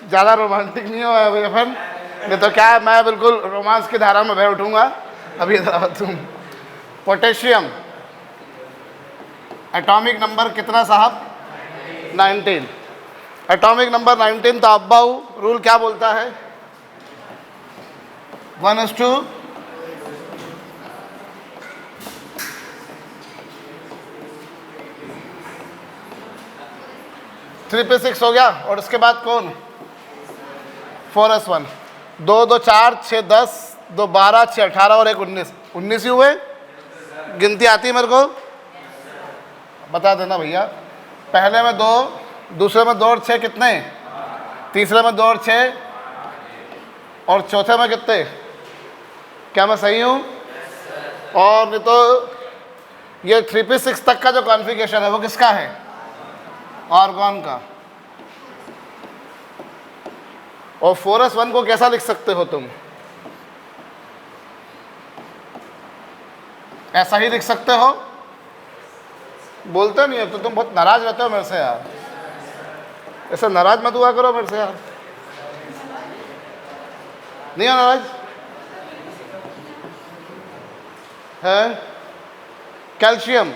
ज़्यादा रोमांटिक नहीं हो अभी अपन, नहीं तो क्या है, मैं बिल्कुल रोमांस की धारा में बह उठूंगा। अभी इधर तुम, पोटेशियम एटॉमिक नंबर कितना साहब? 19। Atomic number 19। तो अब्बाऊ रूल क्या बोलता है? 1:2 3p6 हो गया। और उसके बाद कौन? 4s1। 2 2 4 6 10, 2 12 6 18 और 1 19। 19 ही हुए। गिनती आती है मेरे को? बता देना भैया। पहले में 2, दूसरे में 2 और 6 कितने? तीसरे में 2 और 6, और चौथे में कितने? क्या मैं सही हूँ? और नहीं तो ये 3p6 तक का जो कॉन्फ़िगरेशन है वो किसका है? आर्गॉन का। और 4s1 को कैसा लिख सकते हो तुम? ऐसा ही लिख सकते हो? बोलते नहीं हो तो तुम बहुत नाराज रहते हो मेरे से यार। ऐसे नाराज मत हुआ करो मेरे से यार। नहीं हो नाराज? है? कैल्शियम,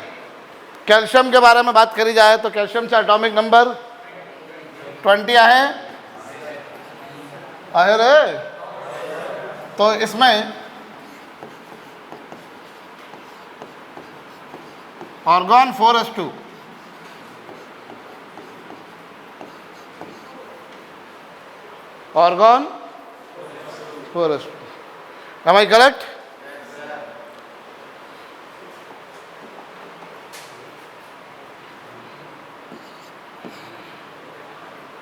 कैल्शियम के बारे में बात करी जाए तो कैल्शियम का एटॉमिक नंबर 20 है। आए रे। तो इसमें argon 4s2, argon 4s2। Am I correct?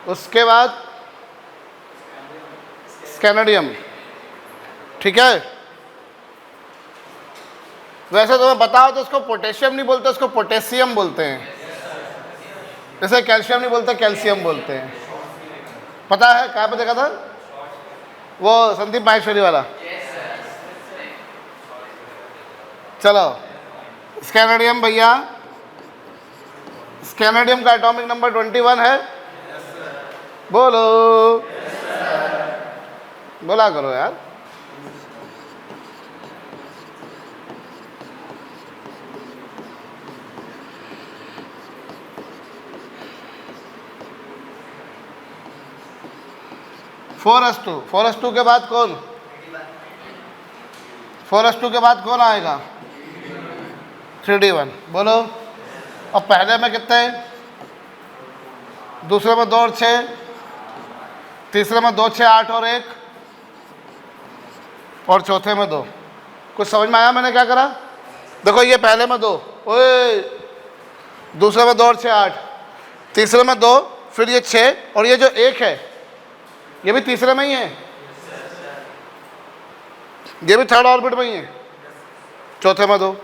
उसके बाद स्कैनेडियम, ठीक है। वैसे तुम्हें बताओ तो उसको पोटेशियम नहीं बोलते, उसको पोटेशियम बोलते हैं। जैसे कैल्शियम नहीं बोलते, कैल्शियम बोलते हैं। पता है कहाँ पे देखा था? वो संदीप माहेश्वरी वाला। चलो, स्कैनेडियम भैया, स्कैनेडियम का एटॉमिक नंबर 21 है। बोलो, बोला करो यार। फोर एस टू के बाद कौन? 4s2 के बाद कौन आएगा? 3d1। बोलो। अब पहले में कितने? दूसरे में 2 और 6, तीसरे में 2 6 8 और 1, और चौथे में 2। कुछ समझ में आया मैंने क्या करा? देखो ये पहले में 2, ओए, दूसरे में 2 और 6 8, तीसरे में 2, फिर ये 6, और ये जो 1 है ये भी तीसरे में ही है, ये भी थर्ड ऑर्बिट में ही है, चौथे में 2।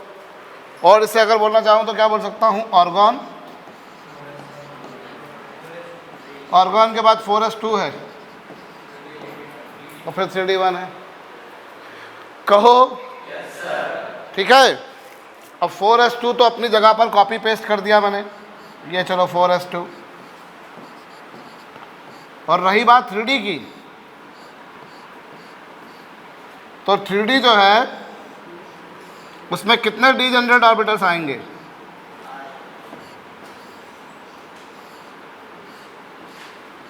और इससे अगर बोलना चाहूँ तो क्या बोल सकता हूँ? आर्गॉन, आर्गॉन के बाद 4s2 है, और फिर 3d1 है। कहो ठीक है। अब 4s2 तो अपनी जगह पर कॉपी पेस्ट कर दिया मैंने, ये चलो 4s2। और रही बात 3d की, तो 3d जो है उसमें कितने डीजेनरेट ऑर्बिटल्स आएंगे?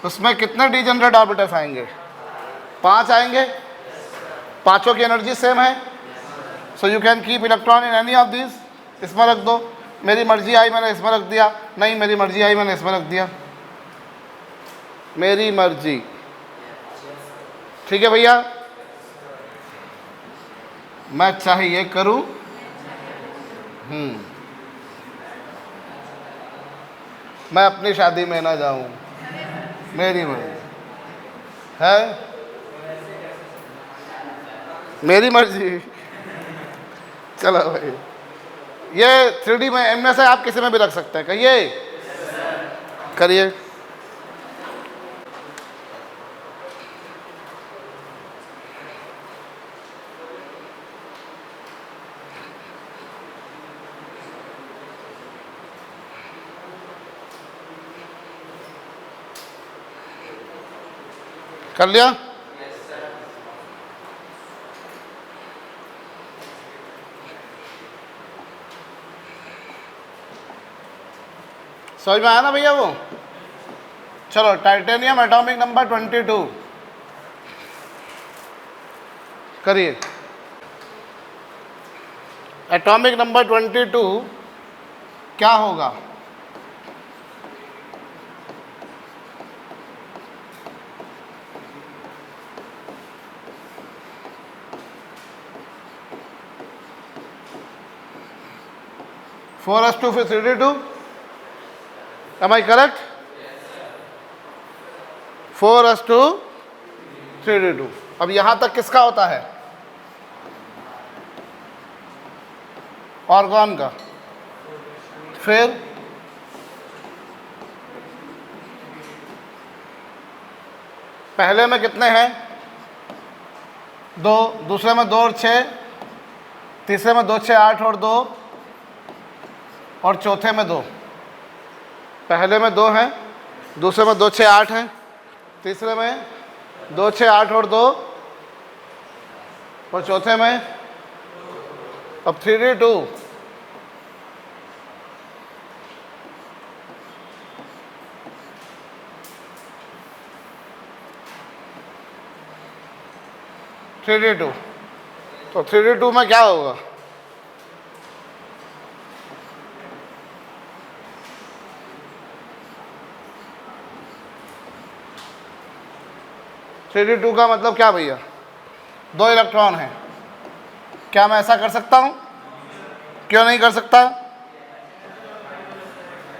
उसमें कितने डीजेनरेट ऑर्बिटल्स आएंगे? 5 आएंगे। पांचों की एनर्जी सेम है, so you can keep electron in any of this. इसमें रख दो, मेरी मर्जी आई मैंने इसमें रख दिया, नहीं मेरी मर्जी आई मैंने इसमें रख दिया, मेरी मर्जी। ठीक है भैया, मैं चाहे ये करूं, मैं अपनी शादी में ना जाऊं, मेरी मर्जी है, मेरी मर्जी। चलो भाई, ये 3D में इनमें से आप किसी में भी रख सकते हैं, कहिए, करिए। कर लिया? समझ में आया ना भैया वो? चलो, टाइटेनियम एटॉमिक नंबर 22 करिए। एटॉमिक नंबर 22 क्या होगा? फोर एस टू फिर 3d2, M I correct? 4s2 3d2। अब यहां तक किसका होता है? ऑर्गन का। फिर पहले में कितने हैं? 2, दूसरे में 2 और 6, तीसरे में 2 6 8 और 2, और चौथे में 2। पहले में 2 हैं, दूसरे में 2 6 8 हैं, तीसरे में 2 6 8 और 2, और चौथे में अब 3d2। तो 3d2 में क्या होगा? थ्री डी टू का मतलब क्या भैया? 2 इलेक्ट्रॉन हैं। क्या मैं ऐसा कर सकता हूं? क्यों नहीं कर सकता?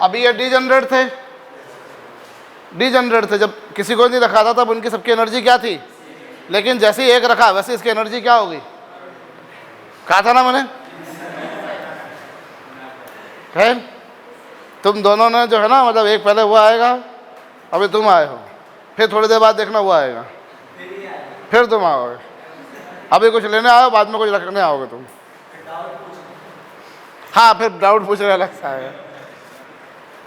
अभी ये डीजनरेट थे, जब किसी को नहीं रखा था तब उनकी सबकी एनर्जी क्या थी? लेकिन जैसे ही एक रखा वैसे इसकी एनर्जी क्या होगी? कहा था ना मैंने, है? तुम दोनों ने जो है ना, मतलब एक पहले वो आएगा, अभी तुम आए हो, फिर थोड़ी देर बाद देखना वो आएगा, फिर तुम आओगे। अभी कुछ लेने आओ, बाद में कुछ रखने आओगे तुम। हाँ, फिर डाउट पूछ रहे अलग सा है।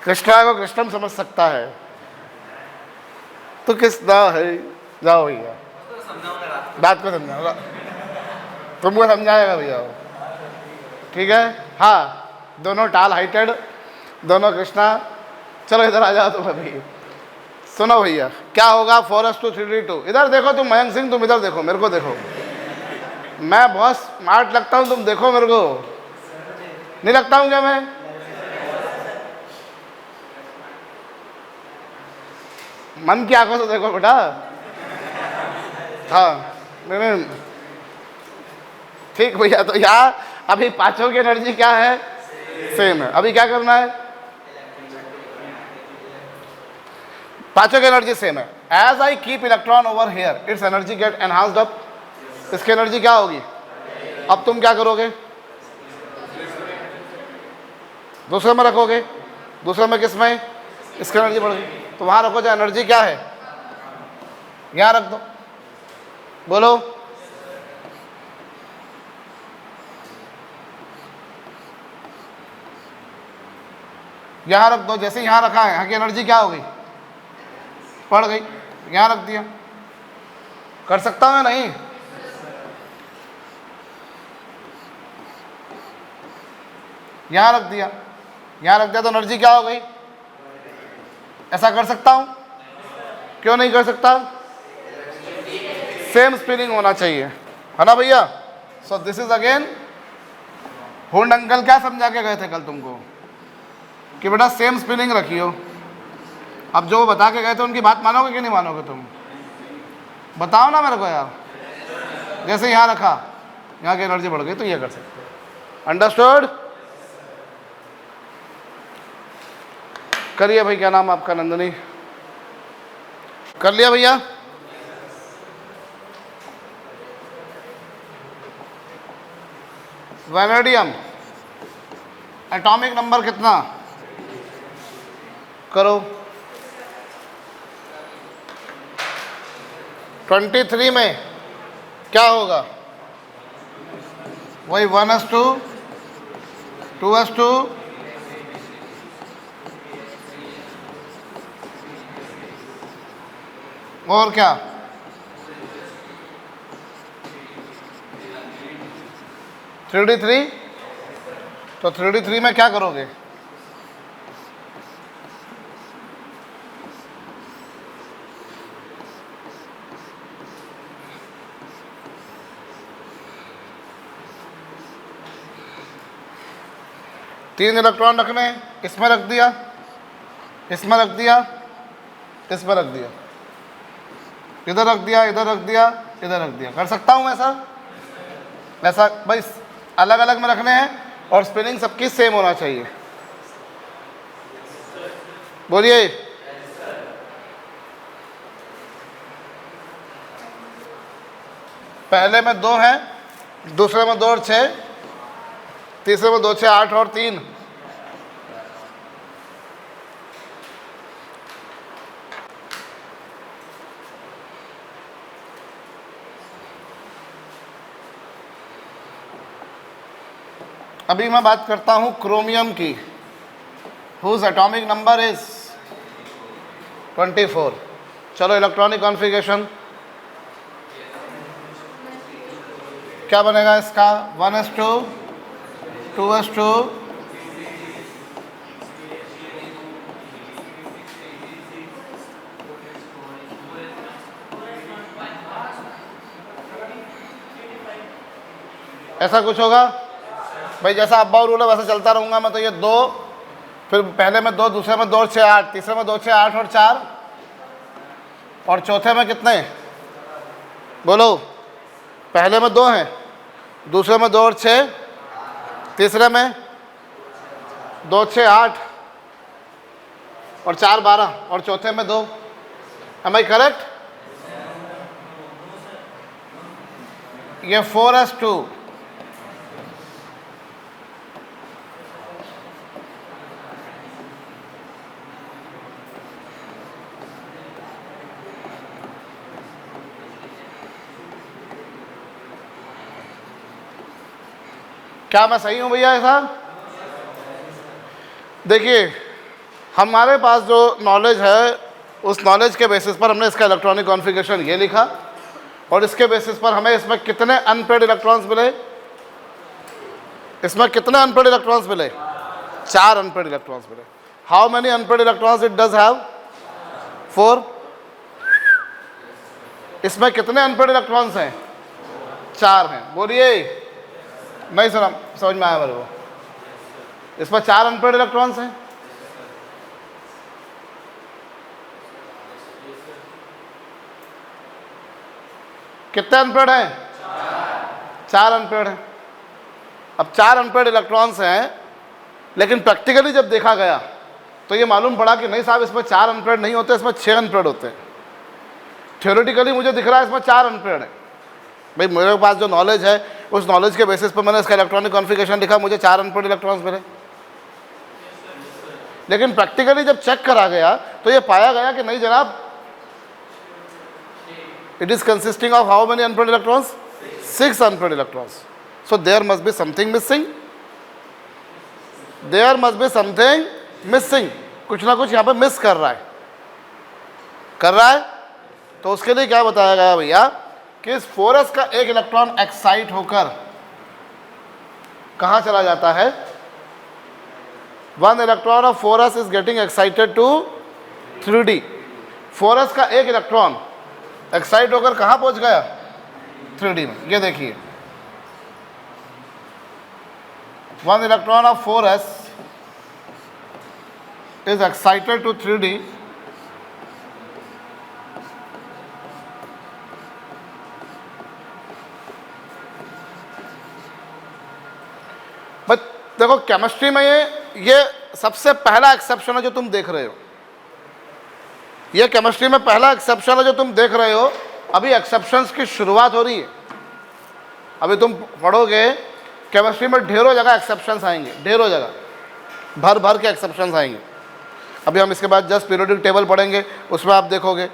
कृष्णा को कृष्णन समझ सकता है तो किस ना है? जाओ भैया, बात को समझाओ, तुमको समझाएगा भैया वो, ठीक है? हाँ, दोनों टाल हाइटेड, दोनों कृष्णा। चलो इधर आ जाओ तुम अभी। सुनो भैया, क्या होगा? 4s2 3d2। इधर देखो तुम मयंक सिंह, तुम इधर देखो, मेरे को देखो। मैं बहुत स्मार्ट लगता हूँ, तुम देखो मेरे को। नहीं लगता हूँ क्या मैं? मन की आंखों से देखो बेटा। हाँ, नहीं, ठीक भैया। तो यहाँ अभी पांचों की एनर्जी क्या है? सेम है। अभी क्या करना है? पांचों की एनर्जी सेम है। As I keep electron over here, its energy get enhanced up. इसकी एनर्जी क्या होगी? अब तुम क्या करोगे? दूसरे में रखोगे। दूसरे में किस में? इसकी एनर्जी बढ़ गई, तो वहां रखो। जो एनर्जी क्या है, यहां रख दो। बोलो। यहां रख दो। जैसे यहां रखा है, यहां की एनर्जी क्या हो गई? बढ़ गई। यहां रख दिया। कर सकता हूं या नहीं? यहां रख दिया। यहां रख दिया तो एनर्जी क्या हो गई? ऐसा कर सकता हूं? क्यों नहीं कर सकता? सेम स्पिनिंग होना चाहिए, है ना भैया? सो this is again, Hund uncle क्या समझा के गए थे कल तुमको कि बेटा सेम स्पिनिंग रखियो। अब जो बता के गए थे उनकी बात मानोगे कि नहीं मानोगे तुम? बताओ ना मेरे को यार। जैसे यहां रखा, यहां की एनर्जी बढ़ गई, तो ये कर सकते हो। अंडरस्टूड? करिए भाई। क्या नाम आपका? नंदनी। कर लिया भैया? वैनेडियम एटॉमिक नंबर कितना? करो। 23 में क्या होगा? वही 1s2 2s2 और क्या? 3d3, तो 3d3 में क्या करोगे? तीन इलेक्ट्रॉन रखने हैं, इसमें रख दिया, इसमें रख दिया, इसमें रख दिया, इधर रख दिया, इधर रख दिया, इधर रख दिया। कर सकता हूं ऐसा? ऐसा भाई अलग अलग में रखने हैं और स्पिनिंग सबकी सेम होना चाहिए। बोलिए। पहले में 2 है, दूसरे में 2 और 6, तीसरे में 2 6 8 और 3। अभी मैं बात करता हूं क्रोमियम की, हुज एटॉमिक नंबर इज 24। चलो इलेक्ट्रॉनिक कॉन्फ़िगरेशन क्या बनेगा इसका? 1s2 2s2 ऐसा कुछ होगा भाई। जैसा अब्बा रूल है वैसा चलता रहूंगा मैं। तो ये 2, फिर पहले में 2, दूसरे में 2 और 6 8, तीसरे में 2 6 8 और 4, और चौथे में कितने? बोलो। पहले में 2 हैं, दूसरे में 2 और 6, तीसरे में 2 6 8 और 4 12, और चौथे में 2। Am I correct? ये 4s2 क्या मैं सही हूं भैया? ऐसा देखिए, हमारे पास जो नॉलेज है उस नॉलेज के बेसिस पर हमने इसका इलेक्ट्रॉनिक कॉन्फ़िगरेशन ये लिखा, और इसके बेसिस पर हमें इसमें कितने अनपेड इलेक्ट्रॉन्स मिले? इसमें कितने अनपेड इलेक्ट्रॉन्स मिले? 4 अनपेड इलेक्ट्रॉन्स मिले। How many unpaid electrons it does have? 4। इसमें कितने अनपेड इलेक्ट्रॉन्स हैं? 4 हैं। बोलिए। नहीं सुना, समझ में आया मेरे को? इसमें 4 अनपेड इलेक्ट्रॉन्स हैं। कितने अनपेड हैं? 4 अनपेड हैं। अब 4 अनपेड इलेक्ट्रॉन्स हैं, लेकिन प्रैक्टिकली जब देखा गया तो ये मालूम पड़ा कि नहीं साहब, इसमें 4 अनपेड नहीं होते, इसमें 6 अनपेड होते हैं। थ्योरेटिकली मुझे दिख रहा है इसमें 4 अनपेड है। भाई मेरे पास जो नॉलेज है उस नॉलेज के बेसिस पर मैंने इसका इलेक्ट्रॉनिक कॉन्फ़िगरेशन लिखा, मुझे 4 अनपेड इलेक्ट्रॉन्स मिले। लेकिन प्रैक्टिकली जब चेक करा गया तो ये पाया गया कि नहीं जनाब, it is consisting of how many unpaid electrons? 6 unpaid electrons. So there must be something missing, there must be something missing. कुछ ना कुछ यहाँ पे मिस कर रहा है। तो उसके लिए क्या बताया गया भैया कि इस 4s का एक इलेक्ट्रॉन एक्साइट होकर कहाँ चला जाता है? 1 electron of 4s is getting excited to 3d। 4s का एक इलेक्ट्रॉन एक्साइट होकर कहाँ पहुंच गया? 3d में। ये देखिए, 1 electron of 4s is excited to 3d, but देखो केमिस्ट्री में ये सबसे पहला एक्सेप्शन है जो तुम देख रहे हो। ये केमिस्ट्री में पहला एक्सेप्शन है जो तुम देख रहे हो। अभी एक्सेप्शंस की शुरुआत हो रही है। अभी तुम पढ़ोगे केमिस्ट्री में ढेरों जगह एक्सेप्शंस आएंगे, ढेरों जगह भर भर के एक्सेप्शंस आएंगे। अभी हम इसके बाद जस्ट पीरियोडिक टेबल पढ़ेंगे, उसमें आप देखोगे,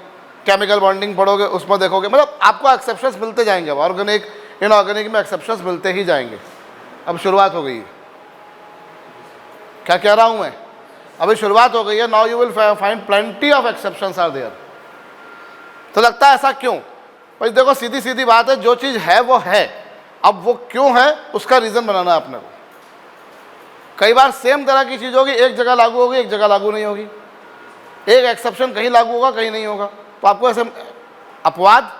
केमिकल बॉन्डिंग पढ़ोगे, उसमें देखोगे, मतलब आपको एक्सेप्शंस मिलते जाएंगे। अब ऑर्गेनिक इनऑर्गेनिक में एक्सेप्शंस मिलते ही जाएंगे। अब शुरुआत हो गई है। क्या कह रहा हूँ मैं? अभी शुरुआत हो गई है। Now you will find plenty of exceptions are there. तो लगता है ऐसा क्यों? भाई देखो सीधी सीधी बात है, जो चीज़ है वो है, अब वो क्यों है उसका रीज़न बनाना है आपने को। कई बार सेम तरह की चीज़ होगी, एक जगह लागू होगी, एक जगह लागू नहीं होगी, एक एक्सेप्शन कहीं लागू होगा कहीं नहीं होगा, तो आपको ऐसे अपवाद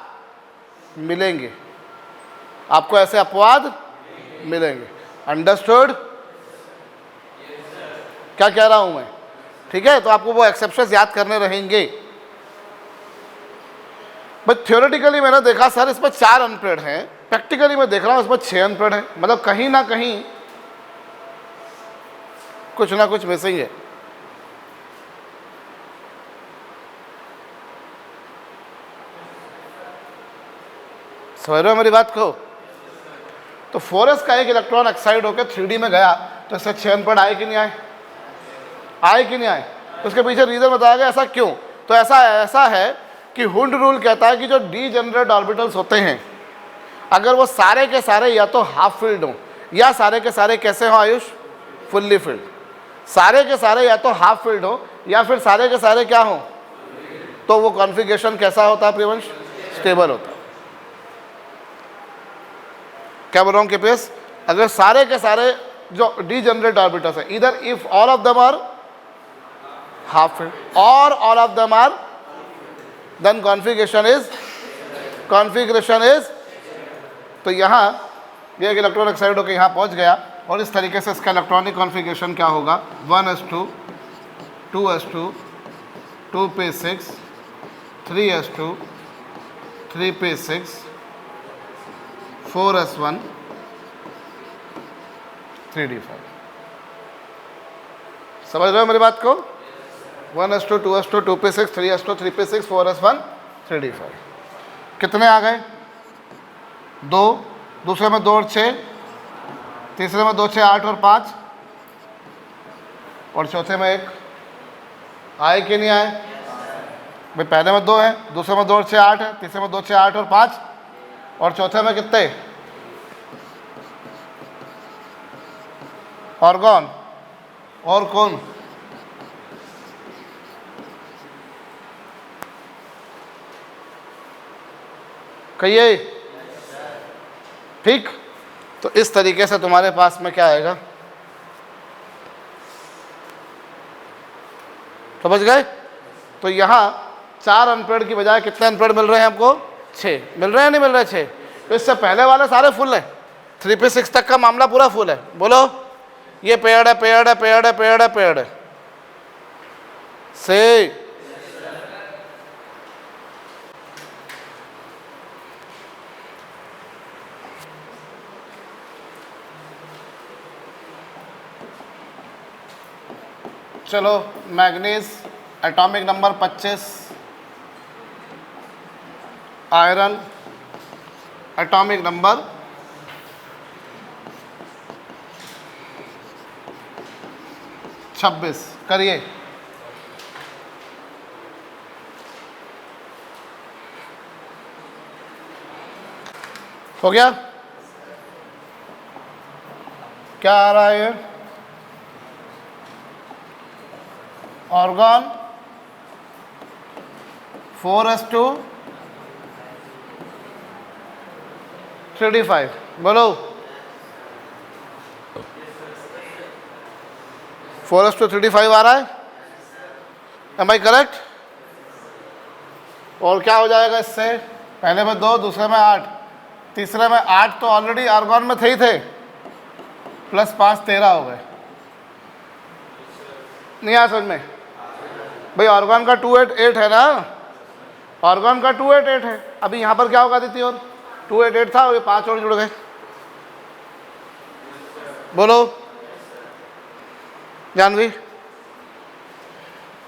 मिलेंगे, आपको ऐसे अपवाद मिलेंगे। अंडरस्टूड क्या कह रहा हूं मैं? ठीक है, तो आपको वो एक्सेप्शंस याद करने रहेंगे। बट थ्योरेटिकली मैंने देखा सर इसमें 4 अनपेड हैं, प्रैक्टिकली मैं देख रहा हूं इसमें 6 अनपेड हैं, मतलब कहीं ना कहीं कुछ ना कुछ मिसिंग है। समझ रहे हो मेरी बात को? तो 4s का एक इलेक्ट्रॉन एक्साइड होकर 3D में गया तो इससे 6 अनपेड आए कि नहीं आए? आए कि नहीं आए? उसके पीछे रीजन बताया गया ऐसा क्यों। तो ऐसा है कि हुंड रूल कहता है कि जो डीजेनरेट ऑर्बिटल्स होते हैं अगर वो सारे के सारे या तो हाफ फिल्ड हों या सारे के सारे कैसे हों आयुष? Fully filled. सारे के सारे या तो हाफ फिल्ड हो या फिर सारे के सारे क्या हों, तो वो कॉन्फ़िगरेशन कैसा होता है प्रिवंश? स्टेबल होता है। क्या बोल रहा हूँ के पेस? अगर सारे के सारे जो डीजेनरेट ऑर्बिटल्स है, इधर if all of them are half filled और all of them are, then configuration is, तो यहाँ ये एक इलेक्ट्रॉन एक्साइड होकर यहाँ पहुँच गया और इस तरीके से इसका इलेक्ट्रॉनिक कॉन्फ़िगरेशन क्या होगा? 1s2 2s2 2p6 3s2 3p6 4s1 3d5। समझ रहे हो मेरी बात को? 1s2 2s2 2p6 3s2 3p6 4s1 3d5। कितने आ गए? 2, दूसरे में 2 और 6, तीसरे में 2 6 8 और 5, और चौथे में 1। आए कि नहीं आए भाई? पहले में 2 है, दूसरे में 2 और 6 8 है, तीसरे में 2 6 8 और 5, और चौथे में कितने? ऑर्गन। और कौन? कहिए। ठीक, तो इस तरीके से तुम्हारे पास में क्या आएगा? समझ गए? तो यहाँ 4 अनपेड की बजाय कितने अनपेड मिल रहे हैं हमको? 6 मिल रहे हैं, नहीं मिल रहे 6? तो इससे पहले वाले सारे फुल है, 3p6 तक का मामला पूरा फुल है। बोलो, ये पेयर्ड है, पेयर्ड है, पेयर्ड है, पेयर्ड है, पेयर्ड है से। चलो, manganese atomic number 25, iron atomic number 26 करिए। हो गया? क्या आ रहा है? Argon 4s2 3d5। बोलो, 4s2 3d5 आ रहा है? Am I correct? और क्या हो जाएगा इससे? पहले में 2, दूसरे में 8, तीसरे में 8 तो ऑलरेडी आर्गन में थे ही थे, प्लस 5 13 हो गए। नहीं आ समझ में भाई? ऑर्गन का 2 8 8 है ना, ऑर्गन का 2 8 8 है। अभी यहाँ पर क्या होगा दीदी? और 2 8 8 था और ये 5 और जुड़ गए। बोलो जानवी।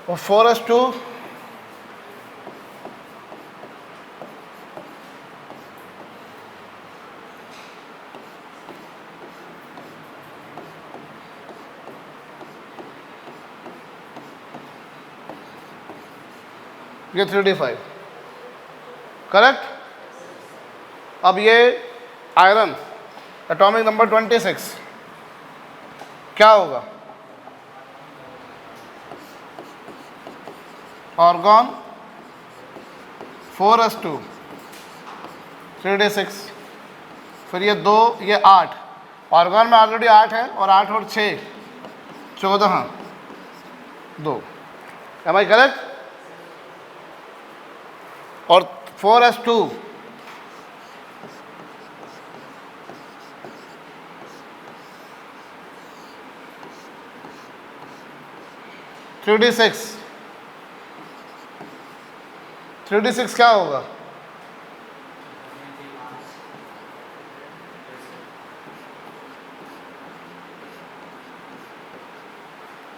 और 4s2 ये 3d5 करेक्ट। अब ये आयरन एटॉमिक नंबर 26 क्या होगा? ऑर्गन 4s2 3d6 फिर ये 2, ये 8, ऑर्गन में ऑलरेडी 8 है, और 8 और 6 14, 2। Am I correct? और 4s2 3d6, 3d6 क्या होगा?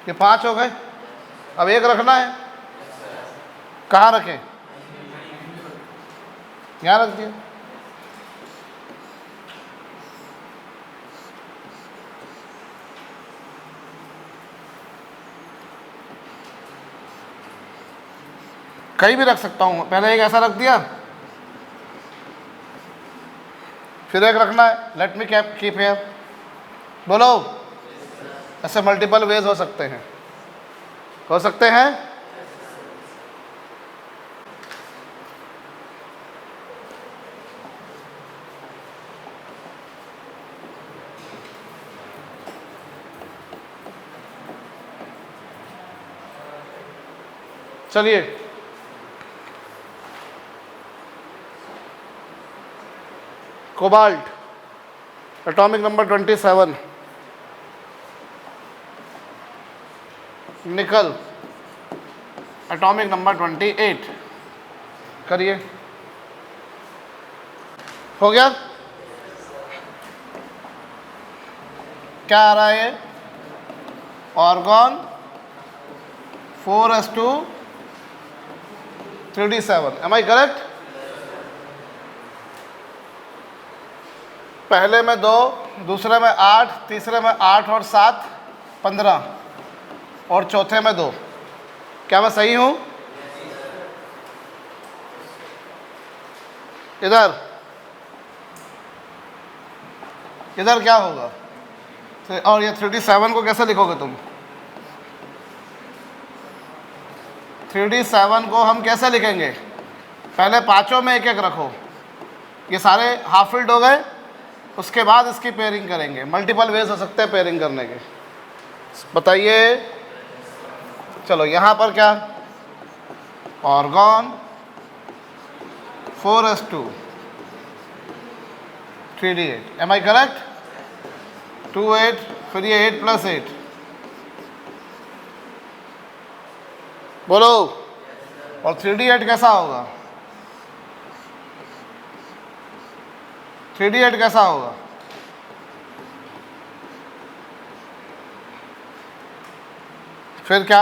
ये 5 हो गए, अब 1 रखना है। कहाँ रखें? यहाँ रख दिया। कहीं भी रख सकता हूँ, पहले एक ऐसा रख दिया, फिर एक रखना है। Let me keep here. बोलो, ऐसे मल्टीपल वेज हो सकते हैं, हो सकते हैं। चलिए, कोबाल्ट एटॉमिक नंबर 27, निकल एटॉमिक नंबर 28, करिए। हो गया? क्या आ रहा है? Argon 4s2 3d7, am I correct? पहले में 2, दूसरे में 8, तीसरे में 8 और 7 15, और चौथे में 2। क्या मैं सही हूं? इधर इधर क्या होगा? और ये 3d7 को कैसे लिखोगे तुम? 3d7 को हम कैसे लिखेंगे? पहले पांचों में एक एक रखो, ये सारे हाफ फिल्ड हो गए, उसके बाद इसकी पेयरिंग करेंगे। मल्टीपल वेज हो सकते हैं पेयरिंग करने के, बताइए। चलो यहाँ पर क्या? Organ 4s2 3d8, M I correct? 2 8, फिर ये 8 + 8, बोलो। और 3d8 कैसा होगा? 3d8 कैसा होगा? फिर क्या?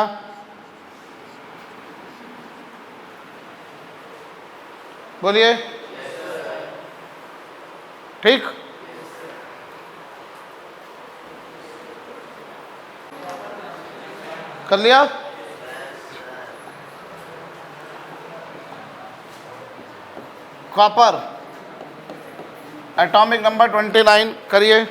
बोलिए। ठीक, कर लिया? कॉपर एटॉमिक नंबर 29, करिए।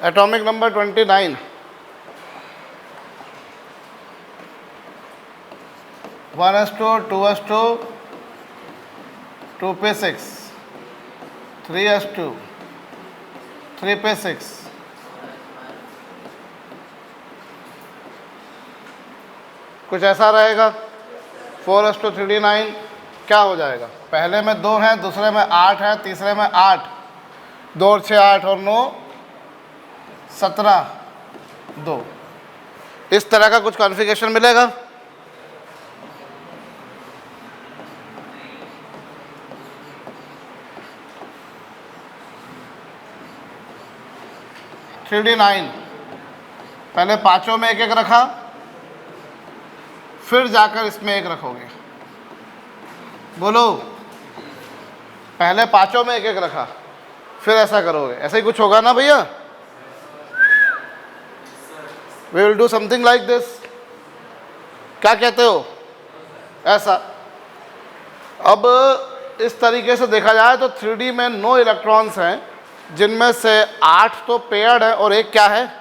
एटॉमिक नंबर 29, 1s2 2s2 2 पे 6, 3s2 3 पे 6, कुछ ऐसा रहेगा। 4s2 3d9 क्या हो जाएगा? पहले में 2 है, दूसरे में 8 है, तीसरे में 8, 2 और 6 8 और 9 17, 2। इस तरह का कुछ कॉन्फ़िगरेशन मिलेगा। थ्री डी 9, पहले पांचों में एक एक रखा, फिर जाकर इसमें एक रखोगे। बोलो, पहले पांचों में एक एक रखा, फिर ऐसा करोगे। ऐसा ही कुछ होगा ना भैया? We will do something like this. क्या कहते हो? ऐसा। अब इस तरीके से देखा जाए तो 3D में 9 इलेक्ट्रॉन्स हैं, जिनमें से 8 तो पेयर्ड है और एक क्या है,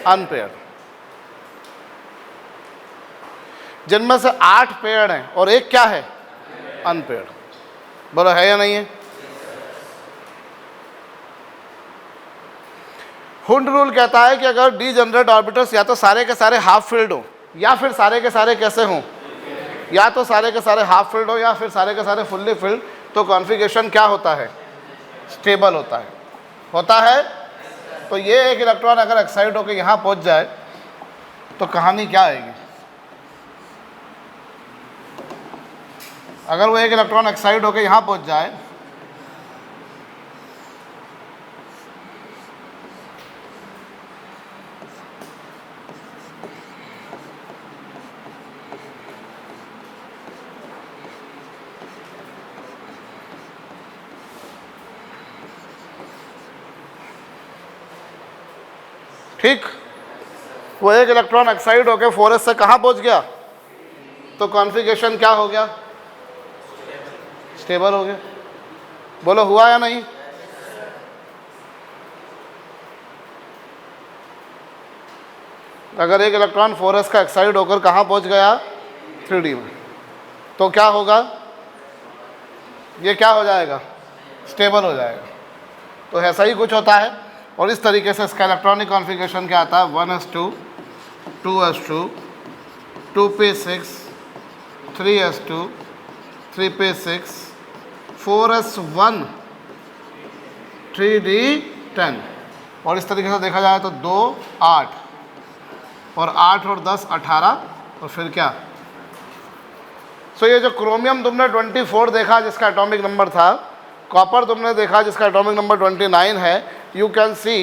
अनपेयर्ड। जिनमें से 8 पेयर्ड हैं और एक क्या है, अनपेयर्ड। बोलो है या नहीं है? हुंड रूल कहता है कि अगर डीजनरेट ऑर्बिटल्स या तो सारे के सारे हाफ फील्ड हो, या फिर सारे के सारे कैसे हों, या तो सारे के सारे हाफ फील्ड हो या फिर सारे के सारे फुल्ली फील्ड, तो कॉन्फ़िगरेशन क्या होता है, स्टेबल होता है। तो ये एक इलेक्ट्रॉन अगर एक्साइट होकर यहाँ पहुँच जाए तो कहानी क्या आएगी? अगर वो एक इलेक्ट्रॉन एक्साइट होकर यहाँ पहुँच जाए ठीक, वो एक इलेक्ट्रॉन एक्साइट होकर 4s से कहाँ पहुँच गया, तो कॉन्फ़िगरेशन क्या हो गया, स्टेबल हो गया। बोलो हुआ या नहीं? अगर एक इलेक्ट्रॉन 4s का एक्साइट होकर कहाँ पहुँच गया, 3D में, तो क्या होगा, ये क्या हो जाएगा, स्टेबल हो जाएगा। तो ऐसा ही कुछ होता है। और इस तरीके से इसका इलेक्ट्रॉनिक कॉन्फ़िगरेशन क्या आता है, 1s2, 2s2, 2p6, 3s2, 3p6, 4s1, 3d10। और इस तरीके से देखा जाए तो 2, 8 और 8 और 10, 18 और फिर क्या। सो ये जो क्रोमियम तुमने 24 देखा जिसका एटॉमिक नंबर था, कॉपर तुमने देखा जिसका एटॉमिक नंबर 29 है, you can see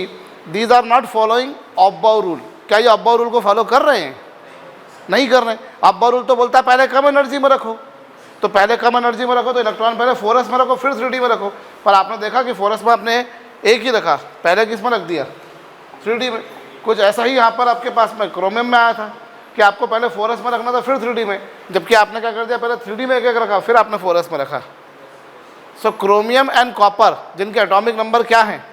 these are not following Aufbau rule. क्या ये ऑफ-बाउ रूल को फॉलो कर रहे हैं? नहीं कर रहे हैं। ऑफ-बाउ रूल तो बोलता है पहले कम एनर्जी में रखो, तो पहले कम एनर्जी में रखो तो इलेक्ट्रॉन पहले 4s में रखो, फिर 3D में रखो। पर आपने देखा कि 4s में आपने एक ही रखा, पहले किस में रख दिया, 3D में। कुछ ऐसा ही यहाँ पर आपके पास में क्रोमियम में आया था कि आपको पहले 4s में रखना था फिर 3D में, जबकि आपने क्या कर दिया, पहले 3D में एक रखा फिर आपने 4s में रखा। सो क्रोमियम एंड कॉपर जिनके एटॉमिक नंबर क्या हैं,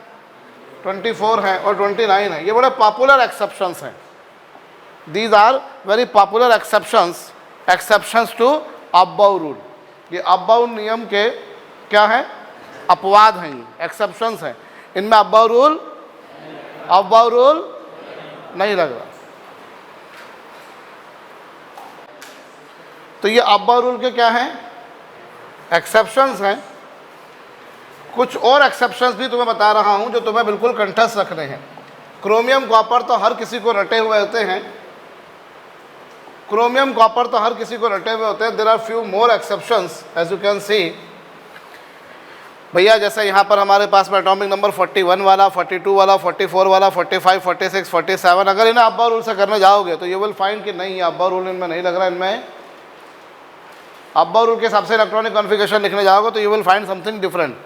24 हैं और 29 हैं, ये बड़े पॉपुलर एक्सेप्शंस हैं। These are very popular exceptions to Aufbau rule. ये ऑफ-बाउ नियम के क्या हैं, अपवाद हैं, ये एक्सेप्शंस हैं। इनमें ऑफ-बाउ रूल नहीं लग रहा। तो ये ऑफ-बाउ रूल के क्या हैं, एक्सेप्शंस हैं। कुछ और एक्सेप्शंस भी तुम्हें बता रहा हूं जो तुम्हें बिल्कुल कंठस्थ रखने हैं। क्रोमियम कॉपर तो हर किसी को रटे हुए होते हैं, क्रोमियम कॉपर तो हर किसी को रटे हुए होते हैं। There are few more exceptions as you can see. भैया जैसे यहाँ पर हमारे पास में एटॉमिक नंबर 41 वाला, 42 वाला, 44 वाला, 45, 46, 47, अगर इन्हें ऑफ-बाउ रूल से करने जाओगे तो यू विल फाइंड कि नहीं, ऑफ-बाउ रूल इनमें नहीं लग रहा। इनमें ऑफ-बाउ रूल के हिसाब से इलेक्ट्रॉनिक कॉन्फ़िगरेशन लिखने जाओगे तो you will find something different,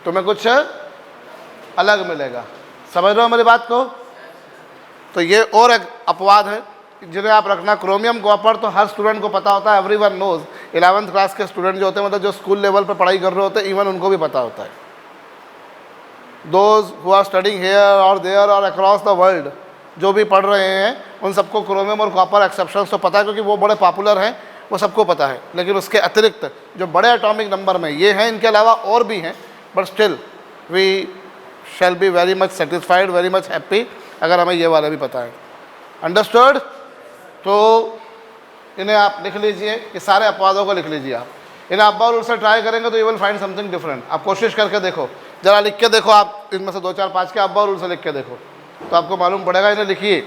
तुम्हें कुछ अलग मिलेगा। समझ रहे हो मेरी बात को? तो ये और एक अपवाद है जिन्हें आप रखना। क्रोमियम कॉपर तो हर स्टूडेंट को पता होता है, एवरीवन नोज। 11th क्लास के स्टूडेंट जो होते हैं, मतलब जो स्कूल लेवल पर पढ़ाई कर रहे होते हैं, इवन उनको भी पता होता है। Those who are studying here और देयर और अक्रॉस द वर्ल्ड, जो भी पढ़ रहे हैं उन सबको क्रोमियम और कॉपर एक्सेप्शंस तो पता है, क्योंकि वो बड़े पॉपुलर हैं, वो सबको पता है। लेकिन उसके अतिरिक्त जो बड़े एटॉमिक नंबर में ये हैं, इनके अलावा और भी हैं, but still we shall be very much satisfied, very much happy अगर हमें ये वाला भी पता है। अंडरस्टूड? तो इन्हें आप लिख लीजिए, ये सारे अपवादों को लिख लीजिए आप। इन्हें ऑफ-बाउ रूल से ट्राई करेंगे तो you will find something different. आप कोशिश करके देखो, जरा लिख के देखो, आप इनमें से 2, 4, 5 के ऑफ-बाउ रूल से लिख के देखो तो आपको मालूम पड़ेगा। इन्हें लिखिए।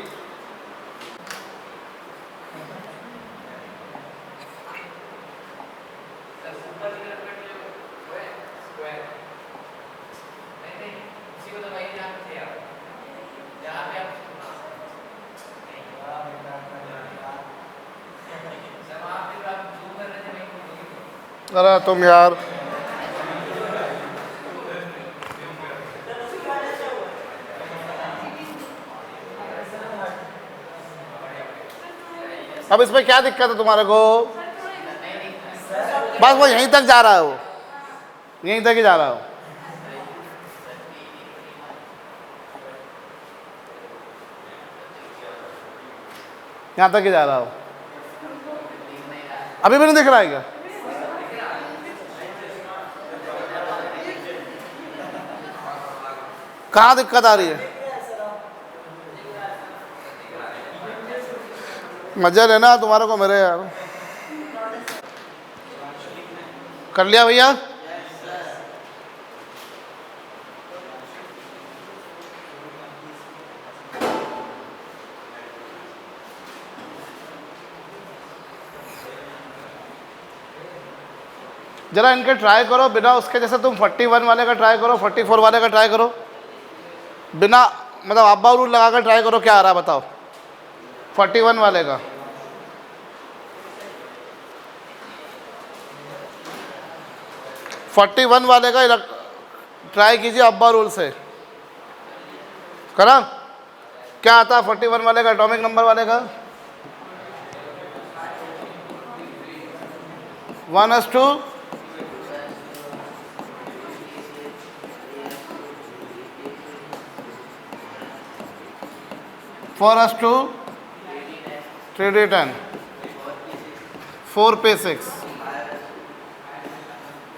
अरे तुम यार, अब इसमें क्या दिक्कत है तुम्हारे को? बस वो यहीं तक जा रहा है वो। यहीं तक ही जा रहा हो? यहाँ तक ही जा रहा हो? अभी भी नहीं दिख रहा है क्या? कहाँ दिक्कत आ रही है? मजा लेना तुम्हारे को मेरे यार। कर लिया भैया? जरा इनके ट्राई करो बिना उसके, जैसे तुम 41 वाले का ट्राई करो, 44 वाले का ट्राई करो, बिना मतलब अब्बा रूल लगा कर ट्राई करो, क्या आ रहा है बताओ 41 वाले का। फोर्टी वन वाले का ट्राई कीजिए अब्बा रूल से। करा? क्या आता है 41 वाले का, एटॉमिक नंबर वाले का? 1:2 4:2 3D10 4 पे 6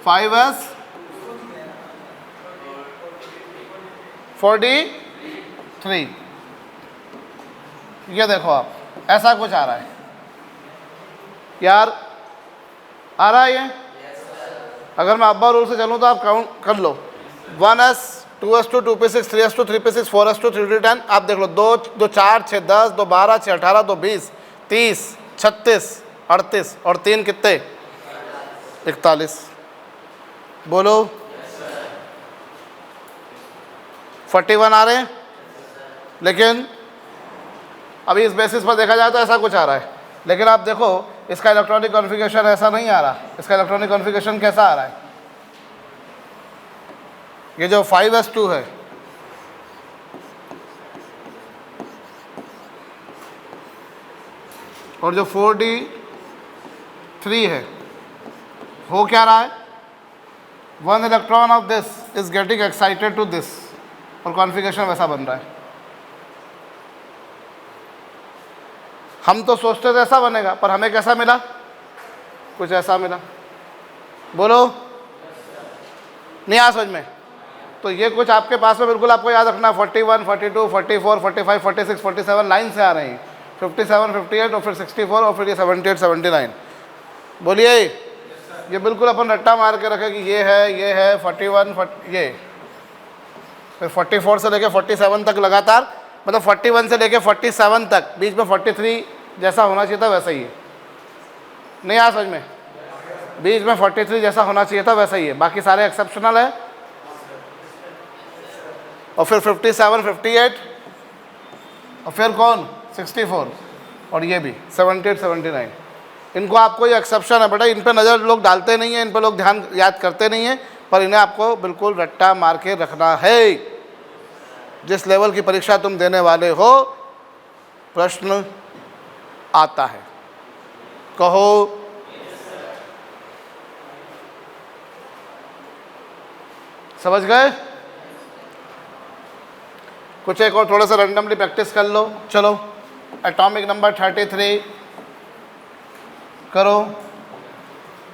5S 43। ये देखो आप, ऐसा कुछ आ रहा है यार, आ रहा है ये? अगर मैं अब्बा रूल से चलूँ तो आप काउंट कर लो, 1S 2S2 2P6 3S2 3P6 4S2 3D10। आप देख लो, 2 2 4 6 10 2 12 6 18 2 20 30 36 38 और 3 कितने? 41। बोलो 41 आ रहे हैं, लेकिन अभी इस बेसिस पर देखा जाए तो ऐसा कुछ आ रहा है। लेकिन आप देखो इसका इलेक्ट्रॉनिक कॉन्फ़िगरेशन ऐसा नहीं आ रहा। इसका इलेक्ट्रॉनिक कॉन्फ़िगरेशन कैसा आ रहा है? ये जो 5S2 है, और जो 4D3 है, हो क्या रहा है? One electron of this is getting excited to this, और कॉन्फ़िगरेशन वैसा बन रहा है। हम तो सोचते थे ऐसा बनेगा, पर हमें कैसा मिला? कुछ ऐसा मिला। बोलो नहीं आ समझ में? तो ये कुछ आपके पास में बिल्कुल आपको याद रखना, 41 42 44 45 46 47 लाइन से आ रहे हैं, 57 58 और फिर 64 और फिर ये 78 79। बोलिए ये बिल्कुल अपन रट्टा मार के रखे कि ये है 41 ये, फिर 44 से लेके 47 तक लगातार, मतलब 41 से लेके 47 तक, बीच में 43 जैसा होना चाहिए था वैसा ही है। नहीं आ समझ में? बीच में 43 जैसा होना चाहिए था वैसा ही है, बाकी सारे एक्सेप्शनल है। और फिर 57 58 और फिर कौन 64 और ये भी 78 79। इनको आपको ये एक्सेप्शन है बेटा, इन पे नज़र लोग डालते नहीं हैं, इन पे लोग ध्यान याद करते नहीं हैं, पर इन्हें आपको बिल्कुल रट्टा मार के रखना है। जिस लेवल की परीक्षा तुम देने वाले हो प्रश्न आता है, कहो समझ गए? कुछ एक और थोड़ा सा रैंडमली प्रैक्टिस कर लो। चलो एटॉमिक नंबर 33 करो,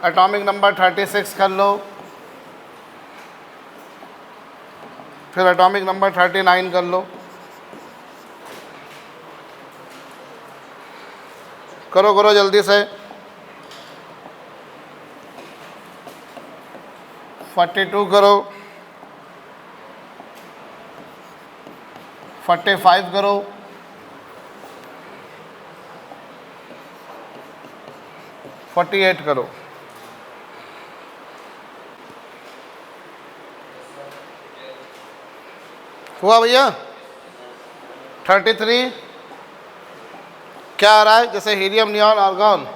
एटॉमिक नंबर 36 कर लो, फिर एटॉमिक नंबर 39 कर लो। करो करो जल्दी से। 42 करो, 45 करो, 48 करो। हुआ भैया? 33 क्या आ रहा है? जैसे हीलियम नियॉन आर्गन,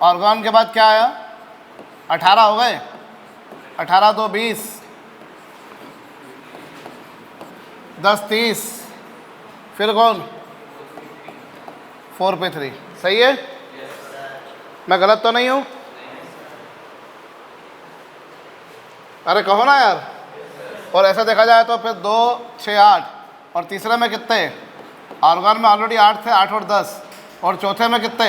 आर्गन के बाद क्या आया? 18 हो गए, 18 तो 20 10 30, फिर कौन? 4 पे 3। सही है? मैं गलत तो नहीं हूँ? अरे कहो ना यार। और ऐसा देखा जाए तो फिर 2 6 8 और तीसरे में कितने, आर्गन में ऑलरेडी 8 थे, 8 और 10, और चौथे में कितने,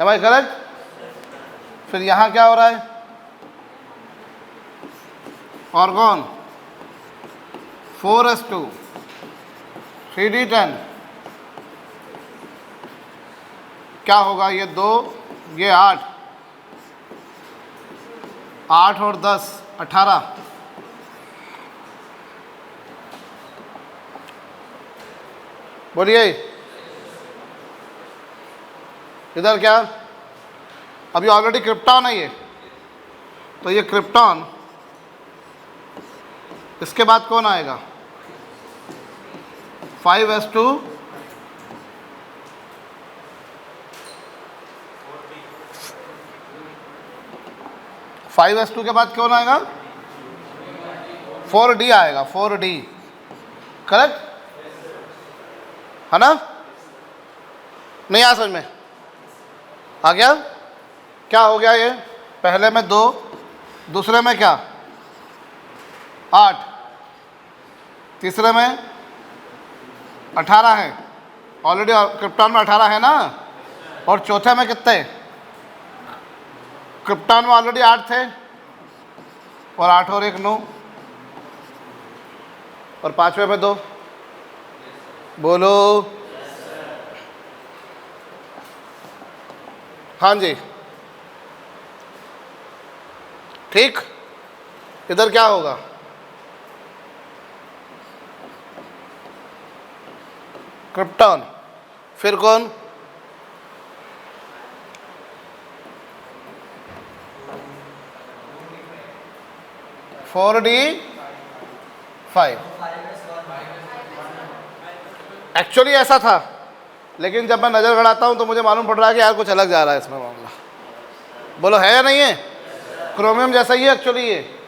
एम आई करेक्ट। फिर यहाँ क्या हो रहा है, आर्गन 4s2 3d10, क्या होगा, ये 2 ये 8, 8 और 10 18, बोलिए। इधर क्या, अभी ऑलरेडी क्रिप्टॉन है ये, तो ये क्रिप्टॉन, इसके बाद कौन आएगा, 5s2 5s2 के बाद कौन आएगा, 4d आएगा, 4d करेक्ट है ना। नहीं आ समझ में आ गया। क्या हो गया, ये पहले में 2, दूसरे में क्या 8, तीसरे में 18 है, ऑलरेडी क्रिप्टॉन में 18 है ना, और चौथे में कितने, क्रिप्टॉन में ऑलरेडी 8 थे, और 8 और 1 9, और पांचवे में 2, बोलो। हाँ जी ठीक। इधर क्या होगा, क्रिप्टॉन, फिर कौन, फोर डी 5। एक्चुअली ऐसा था, लेकिन जब मैं नज़र गड़ाता हूँ तो मुझे मालूम पड़ रहा है कि यार कुछ अलग जा रहा है इसमें मामला। बोलो है या नहीं है, क्रोमियम जैसा ही है एक्चुअली ये,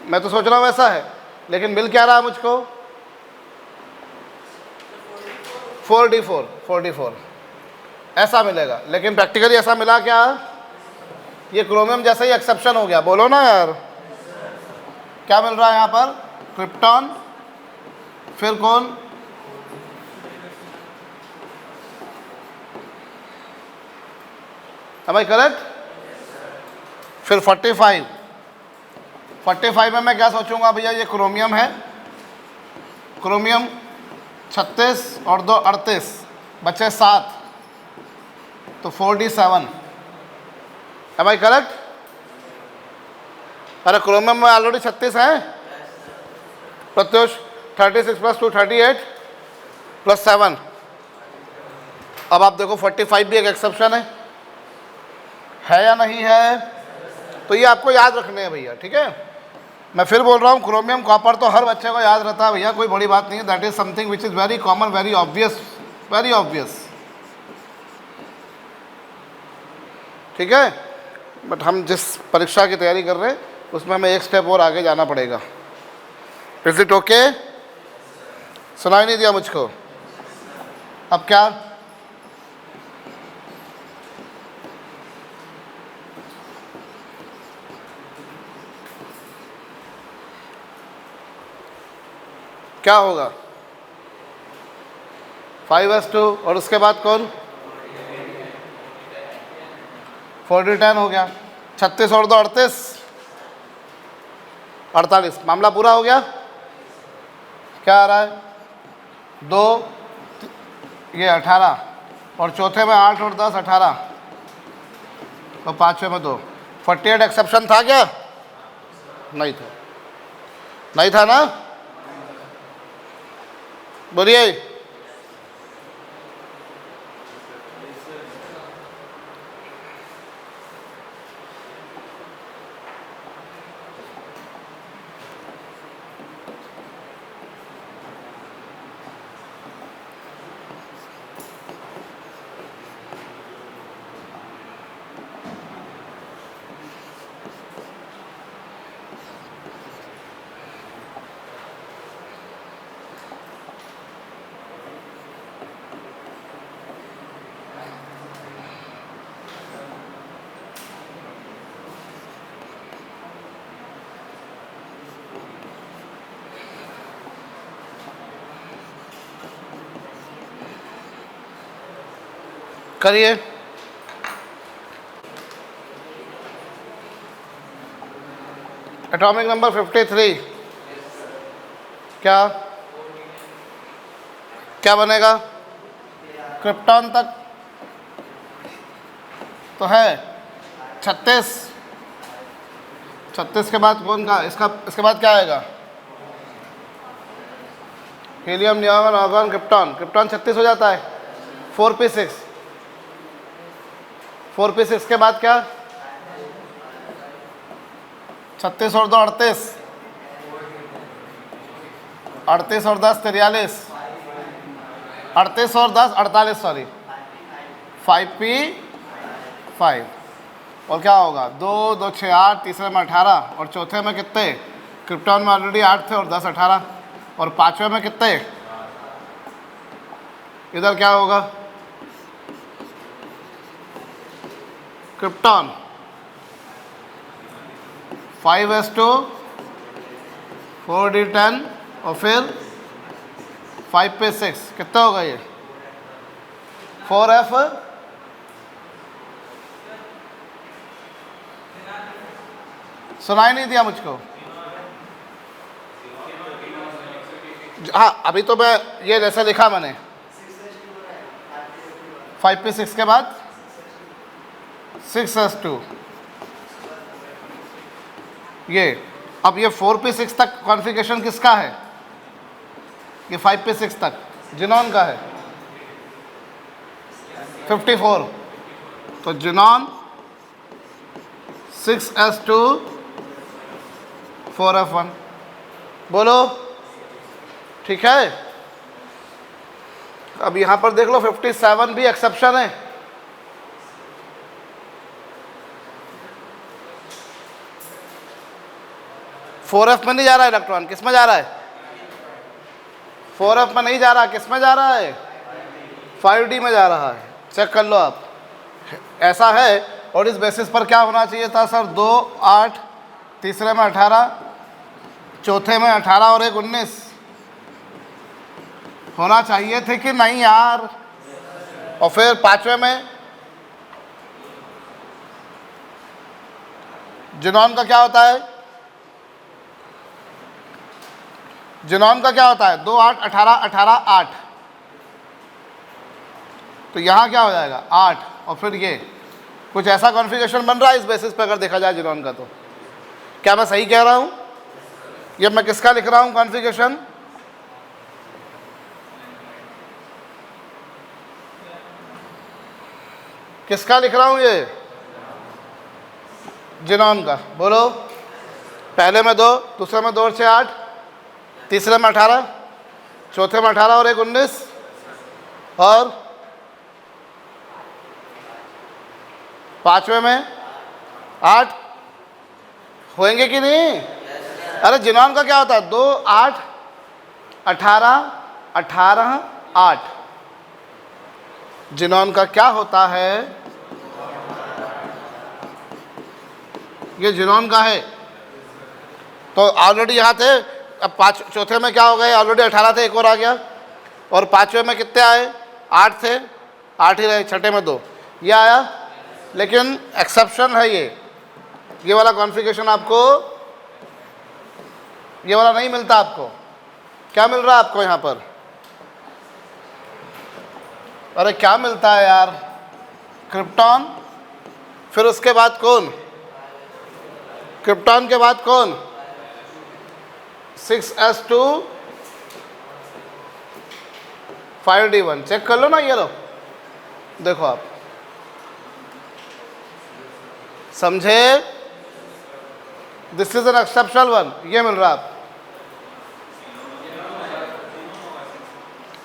मैं तो सोच रहा हूँ वैसा है, लेकिन मिल क्या रहा मुझको, 4d4 ऐसा मिलेगा, लेकिन प्रैक्टिकली ऐसा मिला क्या, ये क्रोमियम जैसा ही एक्सेप्शन हो गया। बोलो ना यार, क्या मिल रहा है यहाँ पर, क्रिप्टॉन, फिर कौन, am I करेक्ट, फिर 45 में मैं क्या सोचूंगा भैया, ये क्रोमियम है, क्रोमियम 36 और 2 38, बचे 7, तो 4d7, am I करेक्ट। अरे क्रोमियम में ऑलरेडी 36 है, प्रत्युष 36 + 2 38 + 7। अब आप देखो 45 भी एक एक्सेप्शन है या नहीं है, तो ये आपको याद रखने हैं भैया, ठीक है। मैं फिर बोल रहा हूँ, क्रोमियम कॉपर तो हर बच्चे को याद रहता है भैया, कोई बड़ी बात नहीं है, that is something which is very common, very obvious, ठीक है। बट हम जिस परीक्षा की तैयारी कर रहे हैं उसमें हमें एक स्टेप और आगे जाना पड़ेगा। इज इट ओके, सुनाई नहीं दिया मुझको, अब क्या, क्या होगा, 5s2 और उसके बाद कौन, 4d10 हो गया, 36 और 2 48, मामला पूरा हो गया। क्या आ रहा है, 2 ये 18, और चौथे में 8 और 10 18, और पांचवे में 2, 48 एक्सेप्शन था क्या, नहीं था ना, बोलिए। करिए। एटॉमिक नंबर 53 क्या क्या बनेगा? क्रिप्टॉन तक तो है 36। 36 के बाद कौन का इसके बाद क्या आएगा? Helium, neon, argon, krypton. Krypton 36 हो जाता है। 4p6 4p6 के बाद क्या? 36 और 2 38, 38 और 10 43, 38 और 10 48, सॉरी 5p5। और क्या होगा? 2 2 6 8, तीसरे में 18 और चौथे में कितने? क्रिप्टॉन में ऑलरेडी 8 थे और 10 18 और पांचवें में कितने? इधर क्या होगा? क्रिप्टॉन 5s2 4d10 और फिर 5p6 कितना होगा ये? 4f सुनाई नहीं दिया मुझको। हाँ अभी तो मैं ये जैसे लिखा मैंने 5p6 के बाद 6s2 ये। अब ये 4p6 तक कॉन्फ़िगरेशन किसका है? ये 5p6 तक जिनॉन का है 54। तो जिनॉन 6s2 4f1 बोलो ठीक है। अब यहां पर देख लो 57 भी एक्सेप्शन है। फोर एफ में नहीं जा रहा है इलेक्ट्रॉन, किस में जा रहा है? 4f में नहीं जा रहा, किस में जा रहा है? 5d में जा रहा है। चेक कर लो आप, ऐसा है। और इस बेसिस पर क्या होना चाहिए था सर? 2 8, तीसरे में 18, चौथे में 18 और 1 19 होना चाहिए थे कि नहीं यार? और फिर पांचवे में जिनॉन का क्या होता है? जिनॉन का क्या होता है? 2 8 18 18 8। तो यहां क्या हो जाएगा? 8 और फिर ये कुछ ऐसा कॉन्फ़िगरेशन बन रहा है इस बेसिस पे अगर देखा जाए जिनॉन का। तो क्या मैं सही कह रहा हूं? ये मैं किसका लिख रहा हूं कॉन्फ़िगरेशन? किसका लिख रहा हूं ये? जिनॉन का। बोलो। पहले में 2, दूसरे में 2 और 6 8, तीसरे में 18, चौथे में 18 और 1 19 और पांचवे में 8 होंगे कि नहीं? अरे जिनॉन का क्या होता है? 2 8 18 18 8। जिनॉन का क्या होता है? ये जिनॉन का है। तो ऑलरेडी यहाँ थे, अब चौथे में क्या हो गए? ऑलरेडी 18 थे, एक और आ गया। और पांचवे में कितने आए? 8 थे, 8 ही रहे। छठे में 2 ये आया। लेकिन एक्सेप्शन है ये वाला कॉन्फ़िगरेशन आपको, ये वाला नहीं मिलता आपको। क्या मिल रहा है आपको यहाँ पर? अरे क्या मिलता है यार? क्रिप्टॉन, फिर उसके बाद कौन? क्रिप्टॉन के बाद कौन? 6s2 5d1। चेक कर लो ना, ये लो देखो आप, समझे? This is an exceptional one. ये मिल रहा है आप।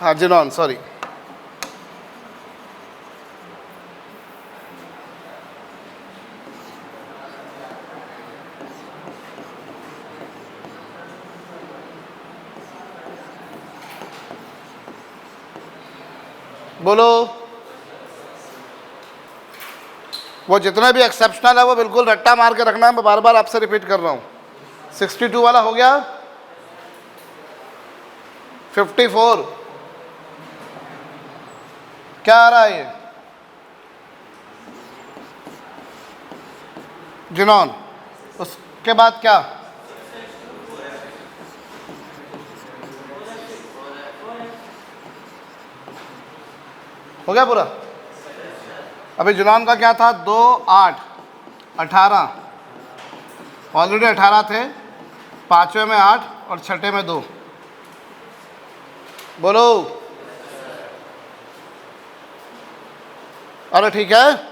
हाँ जिनॉन, सॉरी। बोलो। वो जितने भी एक्सेप्शनल है वो बिल्कुल रट्टा मार के रखना है। मैं बार बार आपसे रिपीट कर रहा हूँ। 62 वाला हो गया। 54 क्या आ रहा है? ये जिनॉन। उसके बाद क्या? हो गया पूरा? अभी जिनॉन का क्या था? 2 8 18, ऑलरेडी 18 थे, पांचवें में 8 और छठे में 2। बोलो। अरे ठीक है।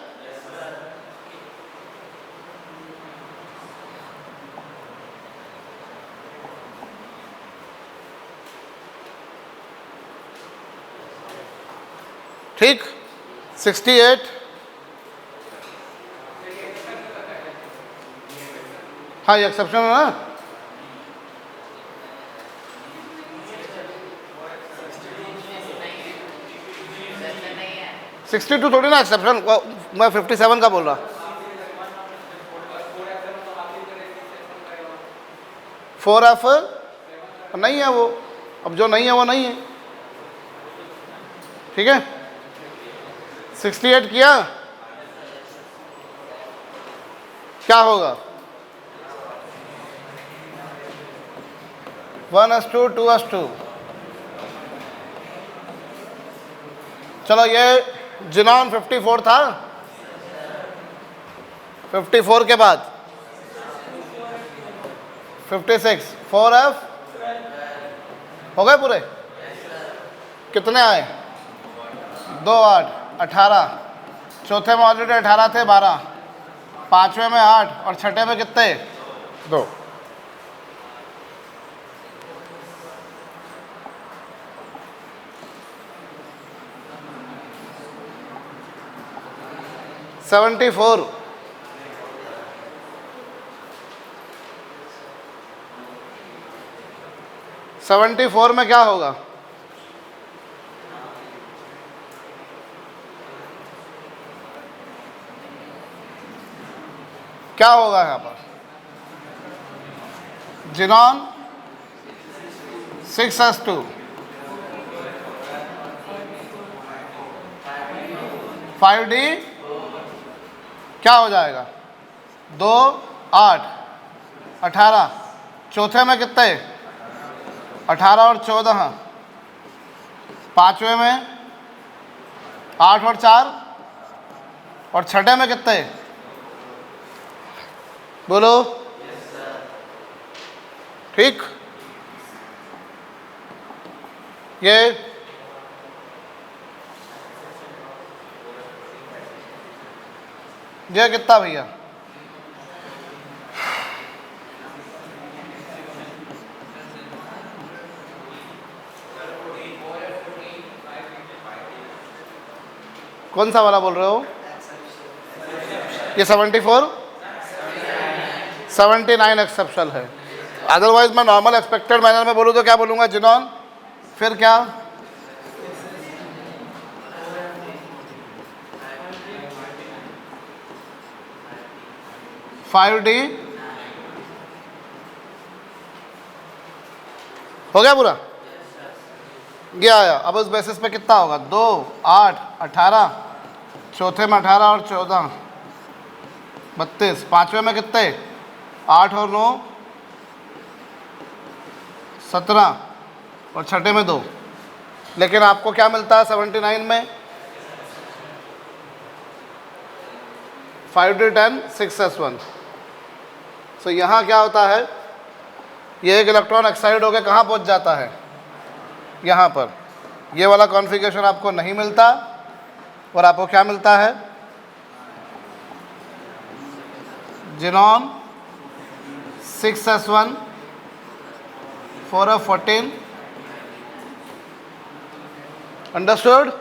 ठीक। 68, हाँ ये एक्सेप्शन है ना। सिक्सटी टू थोड़ी ना एक्सेप्शन, मैं 57 का बोल रहा। 4F नहीं है वो, अब जो नहीं है वो नहीं है। ठीक है, 68 किया, क्या होगा? 1s2 2s2। चलो ये जिनॉन 54 था। 54 के बाद 56, 4F हो गए पूरे। कितने आए? 2 8 18, चौथे में ऑलरेडी 18 थे, 12, पांचवें में 8 और छठे में कितने? 2। $74। $74 में क्या होगा? क्या होगा यहाँ पर? जिनॉन 6s2, 5D क्या हो जाएगा? 2 8 18, चौथे में कितने? 18 और 14, पांचवें में 8 और 4 और छठे में कितने? बोलो। ठीक। ये कितना भैया? कौन सा वाला बोल रहे हो? ये 74, 79 एक्सेप्शन है। अदरवाइज मैं नॉर्मल एक्सपेक्टेड मैनर में बोलूँ तो क्या बोलूँगा? जिनॉन, फिर क्या? $5D हो गया पूरा? ये आया। अब उस बेसिस पे कितना होगा? 2 8 18, चौथे में 18 और 14, 32, पांचवें में कितने? 8 और 9 17 और छठे में 2। लेकिन आपको क्या मिलता है 79 में? 5D10 6s1। सो यहाँ क्या होता है? ये एक इलेक्ट्रॉन एक्साइड होकर कहाँ पहुँच जाता है? यहाँ पर। ये वाला कॉन्फ़िगरेशन आपको नहीं मिलता और आपको क्या मिलता है? Xenon 6s1 4f14। अंडरस्टूड?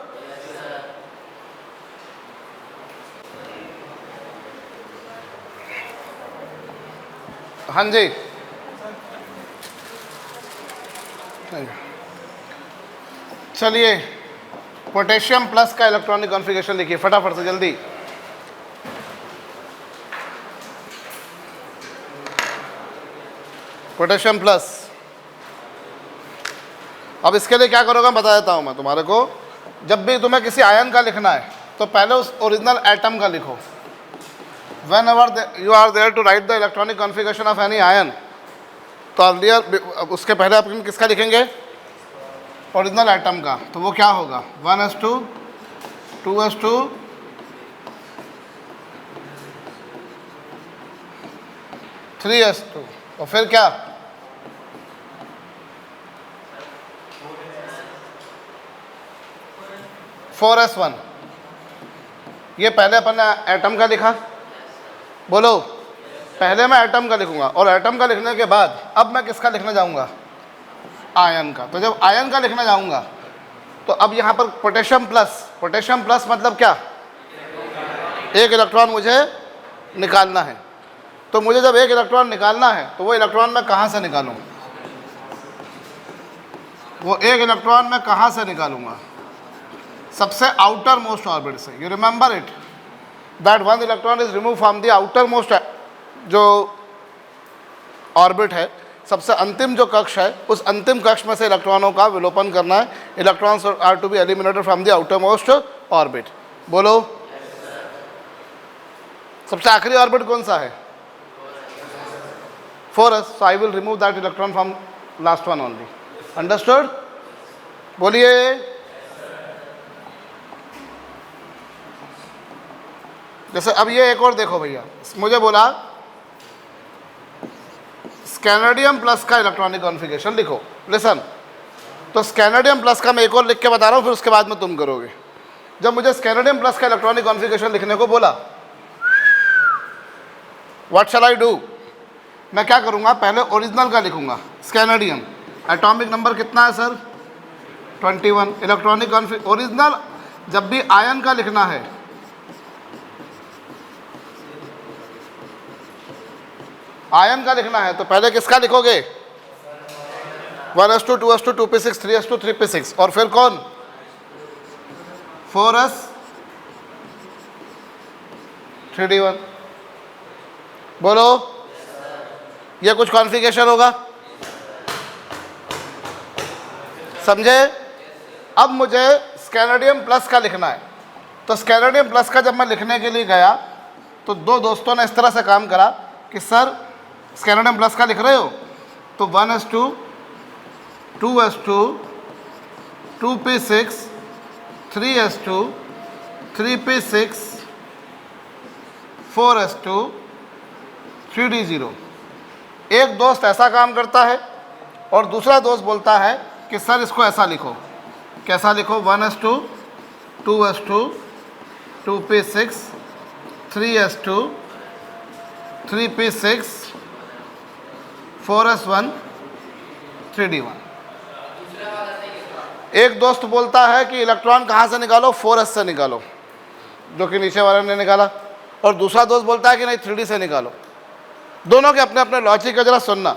हाँ जी। चलिए पोटेशियम प्लस का इलेक्ट्रॉनिक कॉन्फ़िगरेशन लिखिए फटाफट से जल्दी। Potassium plus. अब इसके लिए क्या करोगे बता देता हूं मैं तुम्हारे को। जब भी तुम्हें किसी आयन का लिखना है तो पहले उस ओरिजिनल एटम का लिखो। whenever you are there to write the electronic configuration of any ion, तो अर्लियर उसके पहले अपन किसका लिखेंगे, ओरिजिनल एटम का, तो वो क्या होगा 1s2 2s2 3s2 और फिर क्या 4s1। ये पहले अपन ने एटम का लिखा, बोलो पहले मैं एटम का लिखूंगा और एटम का लिखने के बाद अब मैं किसका लिखने जाऊंगा, आयन का। तो जब आयन का लिखने जाऊंगा तो अब यहाँ पर पोटेशियम प्लस मतलब क्या, एक इलेक्ट्रॉन मुझे निकालना है। तो मुझे जब एक इलेक्ट्रॉन निकालना है तो वो इलेक्ट्रॉन मैं कहाँ से निकालूँ, वो एक इलेक्ट्रॉन मैं कहाँ से निकालूंगा, सबसे आउटर मोस्ट ऑर्बिट से। You remember it that one electron is remove from the outer most जो ऑर्बिट है, सबसे अंतिम जो कक्ष है, उस अंतिम कक्ष में से इलेक्ट्रॉनों का विलोपन करना है। Electrons are to be eliminated from the outer most orbit. बोलो सबसे आखिरी ऑर्बिट कौन सा है, 4s। So I will remove that electron from last one only. Understood? बोलिए। जैसे अब ये एक और देखो भैया, मुझे बोला स्कैनेडियम प्लस का इलेक्ट्रॉनिक कॉन्फ़िगरेशन लिखो। लिसन, तो स्कैनेडियम प्लस का मैं एक और लिख के बता रहा हूँ, फिर उसके बाद में तुम करोगे। जब मुझे स्कैनेडियम प्लस का इलेक्ट्रॉनिक कॉन्फ़िगरेशन लिखने को बोला, व्हाट शैल आई डू, मैं क्या करूँगा, पहले ओरिजिनल का लिखूँगा स्कैनेडियम। एटॉमिक नंबर कितना है सर, 21। इलेक्ट्रॉनिक ओरिजिनल जब भी आयन का लिखना है, आयन का लिखना है तो पहले किसका लिखोगे, 1s2 2s2 2p6 3s2 3p6 और फिर कौन 4s 3d1। बोलो ये कुछ कॉन्फ़िगरेशन होगा, समझे? अब मुझे स्कैनेडियम प्लस का लिखना है, तो स्कैनेडियम प्लस का जब मैं लिखने के लिए गया तो दो दोस्तों ने इस तरह से काम करा कि सर स्कैनेडियम प्लस का लिख रहे हो तो 1s2 2s2 2p6 3s2 3p6 4s2 3d0। एक दोस्त ऐसा काम करता है और दूसरा दोस्त बोलता है कि सर इसको ऐसा लिखो। कैसा लिखो, 1s2 2s2 2p6 3s2 3p6 4s1 3d1। एक दोस्त बोलता है कि इलेक्ट्रॉन कहाँ से निकालो, 4s से निकालो, जो कि नीचे वाले ने निकाला, और दूसरा दोस्त बोलता है कि नहीं 3d से निकालो। दोनों के अपने अपने लॉजिक का जरा सुनना।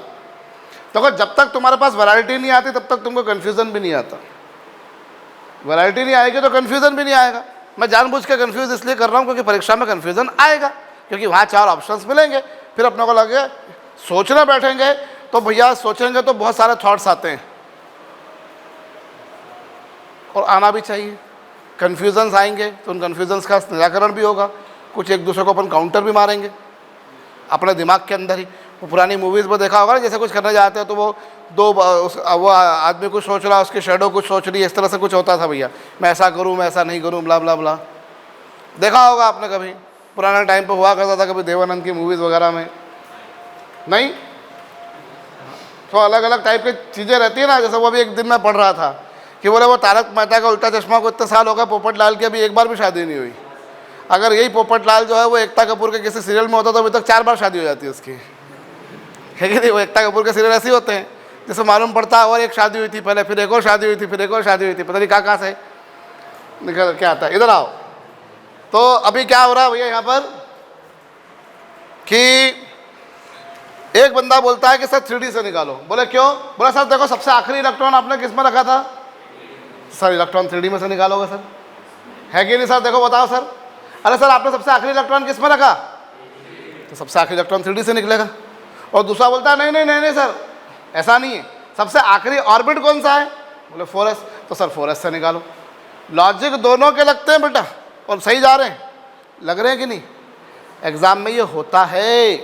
तो जब तक तुम्हारे पास वैरायटी नहीं आती तब तक तुमको कन्फ्यूज़न भी नहीं आता। वैरायटी नहीं आएगी तो कन्फ्यूज़न भी नहीं आएगा। मैं जानबूझ के कन्फ्यूज़ इसलिए कर रहा हूँ क्योंकि परीक्षा में कन्फ्यूज़न आएगा, क्योंकि वहाँ 4 ऑप्शंस मिलेंगे। फिर अपने को लगे सोचने बैठेंगे तो भैया सोचेंगे तो बहुत सारे थॉट्स आते हैं, और आना भी चाहिए। कन्फ्यूज़न्स आएंगे तो उन कन्फ्यूज़न्स का निराकरण भी होगा। कुछ एक दूसरे को अपन काउंटर भी मारेंगे अपने दिमाग के अंदर ही। वो पुरानी मूवीज़ में देखा होगा ना, जैसे कुछ करने जाते हैं तो वो आदमी कुछ सोच रहा है, उसकी शेडो कुछ सोच रही है, इस तरह से कुछ होता था भैया, मैं ऐसा करूँ मैं ऐसा नहीं करूँ, ब्ला ब्ला ब्ला। देखा होगा आपने कभी, पुराने टाइम पे हुआ करता था कभी देवानंद की मूवीज़ वगैरह में, नहीं? तो अलग अलग टाइप की चीज़ें रहती है ना। जैसे वो अभी एक दिन मैं पढ़ रहा था कि बोले वो तारक मेहता का उल्टा चश्मा को इतने साल हो गए, पोपट लाल की अभी एक बार भी शादी नहीं हुई। अगर यही पोपट लाल जो है वो एकता कपूर के किसी सीरियल में होता तो अभी तक 4 बार शादी हो जाती है उसकी, है कि नहीं? वो एकता कपूर के सीरियल ऐसे ही होते हैं, जैसे मालूम पड़ता है और एक शादी हुई थी पहले, फिर एक और शादी हुई थी, फिर एक और शादी हुई थी, पता नहीं कहाँ से निकल क्या आता है। इधर आओ। तो अभी क्या हो रहा है भैया यहाँ पर कि एक बंदा बोलता है कि सर 3D से निकालो। बोले क्यों? बोला सर देखो सबसे आखिरी इलेक्ट्रॉन आपने किस में रखा था, सर इलेक्ट्रॉन 3D में से निकालोगे सर, है कि नहीं सर? देखो बताओ सर। अरे सर आपने सबसे आखिरी इलेक्ट्रॉन किस में रखा, तो सबसे आखिरी इलेक्ट्रॉन 3D से निकलेगा। और दूसरा बोलता है नहीं नहीं नहीं नहीं सर ऐसा नहीं है, सबसे आखिरी ऑर्बिट कौन सा है? बोले 4s, तो सर 4s से निकालो। लॉजिक दोनों के लगते हैं बेटा, और सही जा रहे हैं, लग रहे हैं कि नहीं? एग्जाम में ये होता है।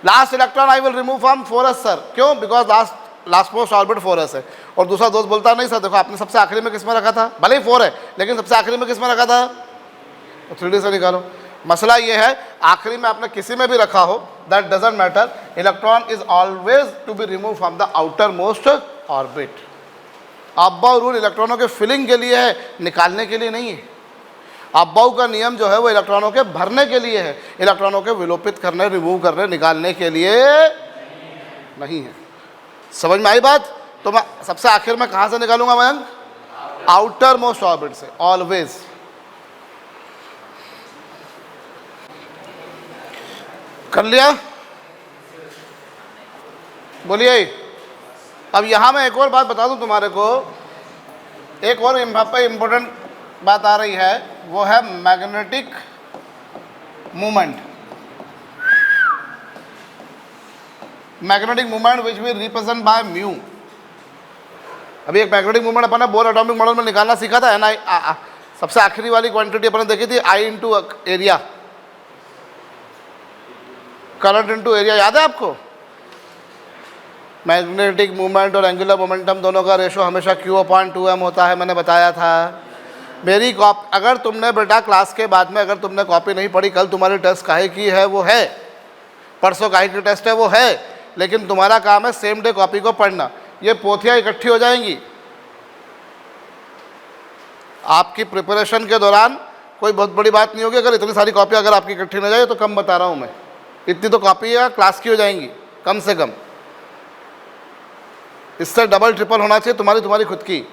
Last electron I will remove from 4s sir, क्यों? Because last most orbit 4s है। और दूसरा दोस्त बोलता नहीं सर देखो आपने सबसे आखिरी में किस में रखा था, भले ही 4 है लेकिन सबसे आखिरी में किस में रखा था, तो 3D से निकालो। मसला ये है आखिरी में आपने किसी में भी रखा हो, that doesn't matter, electron is always to be remove from the outer most orbit. Aufbau rule इलेक्ट्रॉनों के फिलिंग के लिए है, निकालने के लिए नहीं है। अब्बाउ का नियम जो है वो इलेक्ट्रॉनों के भरने के लिए है, इलेक्ट्रॉनों के विलोपित करने, रिमूव करने, निकालने के लिए नहीं है। समझ में आई बात? तो मैं सबसे आखिर में कहाँ से निकालूंगा मयंक? आउटर मोस्ट ऑर्बिट से, ऑलवेज। कर लिया? बोलिए। अब यहाँ मैं एक और बात बता दूँ तुम्हारे को, एक और यहाँ पर इम्पोर्टेंट बात आ रही है, वो है magnetic movement. Magnetic movement which will represent by mu. अभी एक मैग्नेटिक मूवमेंट अपन ने बोर एटॉमिक मॉडल में निकालना सीखा था, एन आई, सबसे आखिरी वाली क्वांटिटी अपन ने देखी थी, I into area, current into area, याद है आपको? मैग्नेटिक मूवमेंट और एंगुलर मोमेंटम दोनों का रेशो हमेशा Q/2m होता है, मैंने बताया था। मेरी अगर तुमने बेटा क्लास के बाद में अगर तुमने कॉपी नहीं पढ़ी, कल तुम्हारी टेस्ट काहे की है वो है, परसों काहे की टेस्ट है वो है, लेकिन तुम्हारा काम है सेम डे कॉपी को पढ़ना। ये पोथियाँ इकट्ठी हो जाएंगी आपकी प्रिपरेशन के दौरान, कोई बहुत बड़ी बात नहीं होगी। अगर इतनी सारी कॉपी अगर आपकी इकट्ठी न जाए तो कम बता रहा हूँ मैं, इतनी तो कॉपी क्लास की हो जाएंगी कम से कम। इससे डबल ट्रिपल होना चाहिए तुम्हारी खुद की।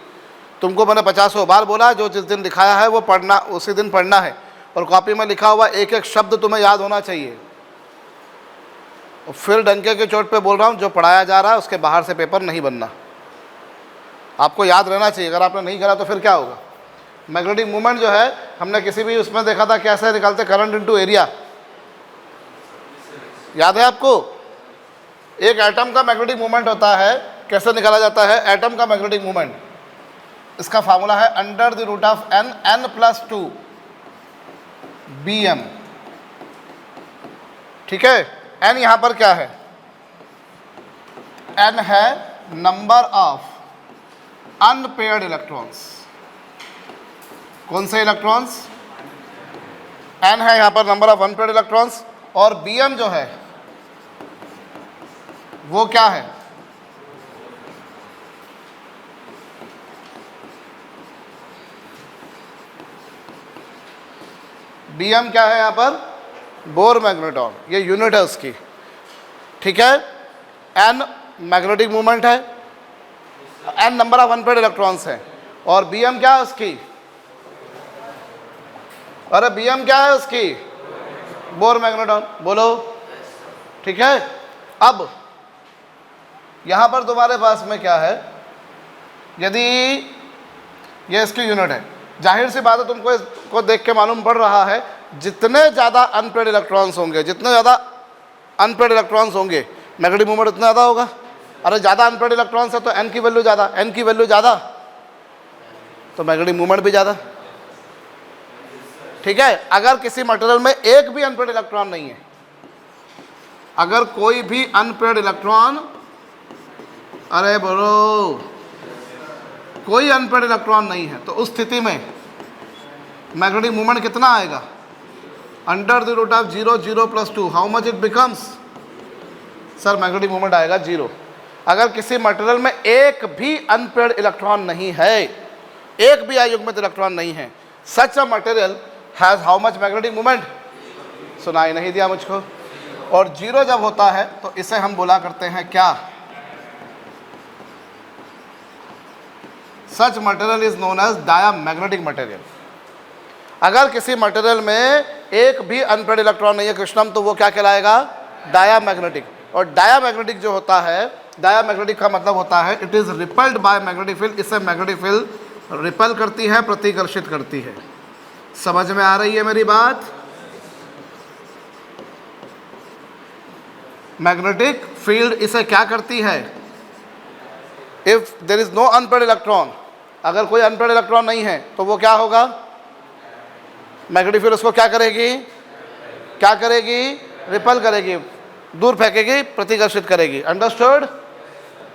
तुमको मैंने 50 बार बोला, जो जिस दिन लिखाया है वो पढ़ना, उसी दिन पढ़ना है, और कॉपी में लिखा हुआ एक एक शब्द तुम्हें याद होना चाहिए। और फिर डंके के चोट पे बोल रहा हूँ, जो पढ़ाया जा रहा है उसके बाहर से पेपर नहीं बनना, आपको याद रहना चाहिए। अगर आपने नहीं करा तो फिर क्या होगा? मैग्नेटिक मूवमेंट जो है हमने किसी भी उसमें देखा था कैसे निकालते, करंट इंटू एरिया, याद है आपको? एक एटम का मैग्नेटिक मूवमेंट होता है, कैसे निकाला जाता है एटम का मैग्नेटिक मूवमेंट? इसका फार्मूला है under the root of n, n+2 bm। ठीक है, n यहां पर क्या है? n है नंबर ऑफ अनपेयर्ड इलेक्ट्रॉन्स। कौन से इलेक्ट्रॉन्स? n है यहां पर नंबर ऑफ अनपेयर्ड इलेक्ट्रॉन्स, और bm जो है वो क्या है? bm क्या है यहाँ पर? बोर मैग्नेटॉन, ये यूनिट है उसकी। ठीक है, n मैग्नेटिक मूवमेंट है, n number of unpaired electrons है, और bm क्या है उसकी? अरे bm क्या है उसकी? Bore magneton. बोलो, ठीक है। अब यहाँ पर तुम्हारे पास में क्या है? यदि ये इसकी यूनिट है, जाहिर सी बात है तुमको इसको देख के मालूम पड़ रहा है, जितने ज़्यादा अनपेयर्ड इलेक्ट्रॉन्स होंगे, जितने ज़्यादा अनपेयर्ड इलेक्ट्रॉन्स होंगे मैग्नेटिक मूवमेंट उतना ज़्यादा होगा। अरे ज़्यादा अनपेयर्ड इलेक्ट्रॉन्स है तो n की वैल्यू ज़्यादा, n की वैल्यू ज़्यादा तो मैग्नेटिक मूवमेंट भी ज़्यादा। ठीक है, अगर किसी मटेरियल में एक भी अनपेयर्ड इलेक्ट्रॉन नहीं है, अगर कोई भी अनपेयर्ड इलेक्ट्रॉन, अरे बोलो, कोई अनपेयर्ड इलेक्ट्रॉन नहीं है, तो उस स्थिति में मैग्नेटिक मूवमेंट कितना आएगा? Under the root of 0, 0+2, how much it becomes? Sir magnetic movement आएगा 0। अगर किसी मटेरियल में एक भी अनपेयर्ड इलेक्ट्रॉन नहीं है, एक भी अयुग्मित इलेक्ट्रॉन नहीं है, such a material has how much magnetic movement? सुनाई नहीं दिया मुझको। और 0 जब होता है तो इसे हम बोला करते हैं क्या? Such material is known as diamagnetic material. अगर किसी मटेरियल में एक भी अनपेयर्ड इलेक्ट्रॉन नहीं है कृष्णम, तो वो क्या कहलाएगा? डायामैग्नेटिक। और डायामैग्नेटिक जो होता है, डायामैग्नेटिक का मतलब होता है it is rippled by magnetic field. इससे मैग्नेटिक फील्ड रिपल करती है, प्रतिकर्षित करती है। समझ में आ रही है मेरी बात? मैग्नेटिक फील्ड इसे क्या करती है? If there is no unpaired electron, अगर कोई अनपेयर्ड इलेक्ट्रॉन नहीं है तो वो क्या होगा? मैग्नेटिक फील्ड उसको क्या करेगी? क्या करेगी? रिपल करेगी, दूर फेंकेगी, प्रतिकर्षित करेगी। अंडरस्टूड?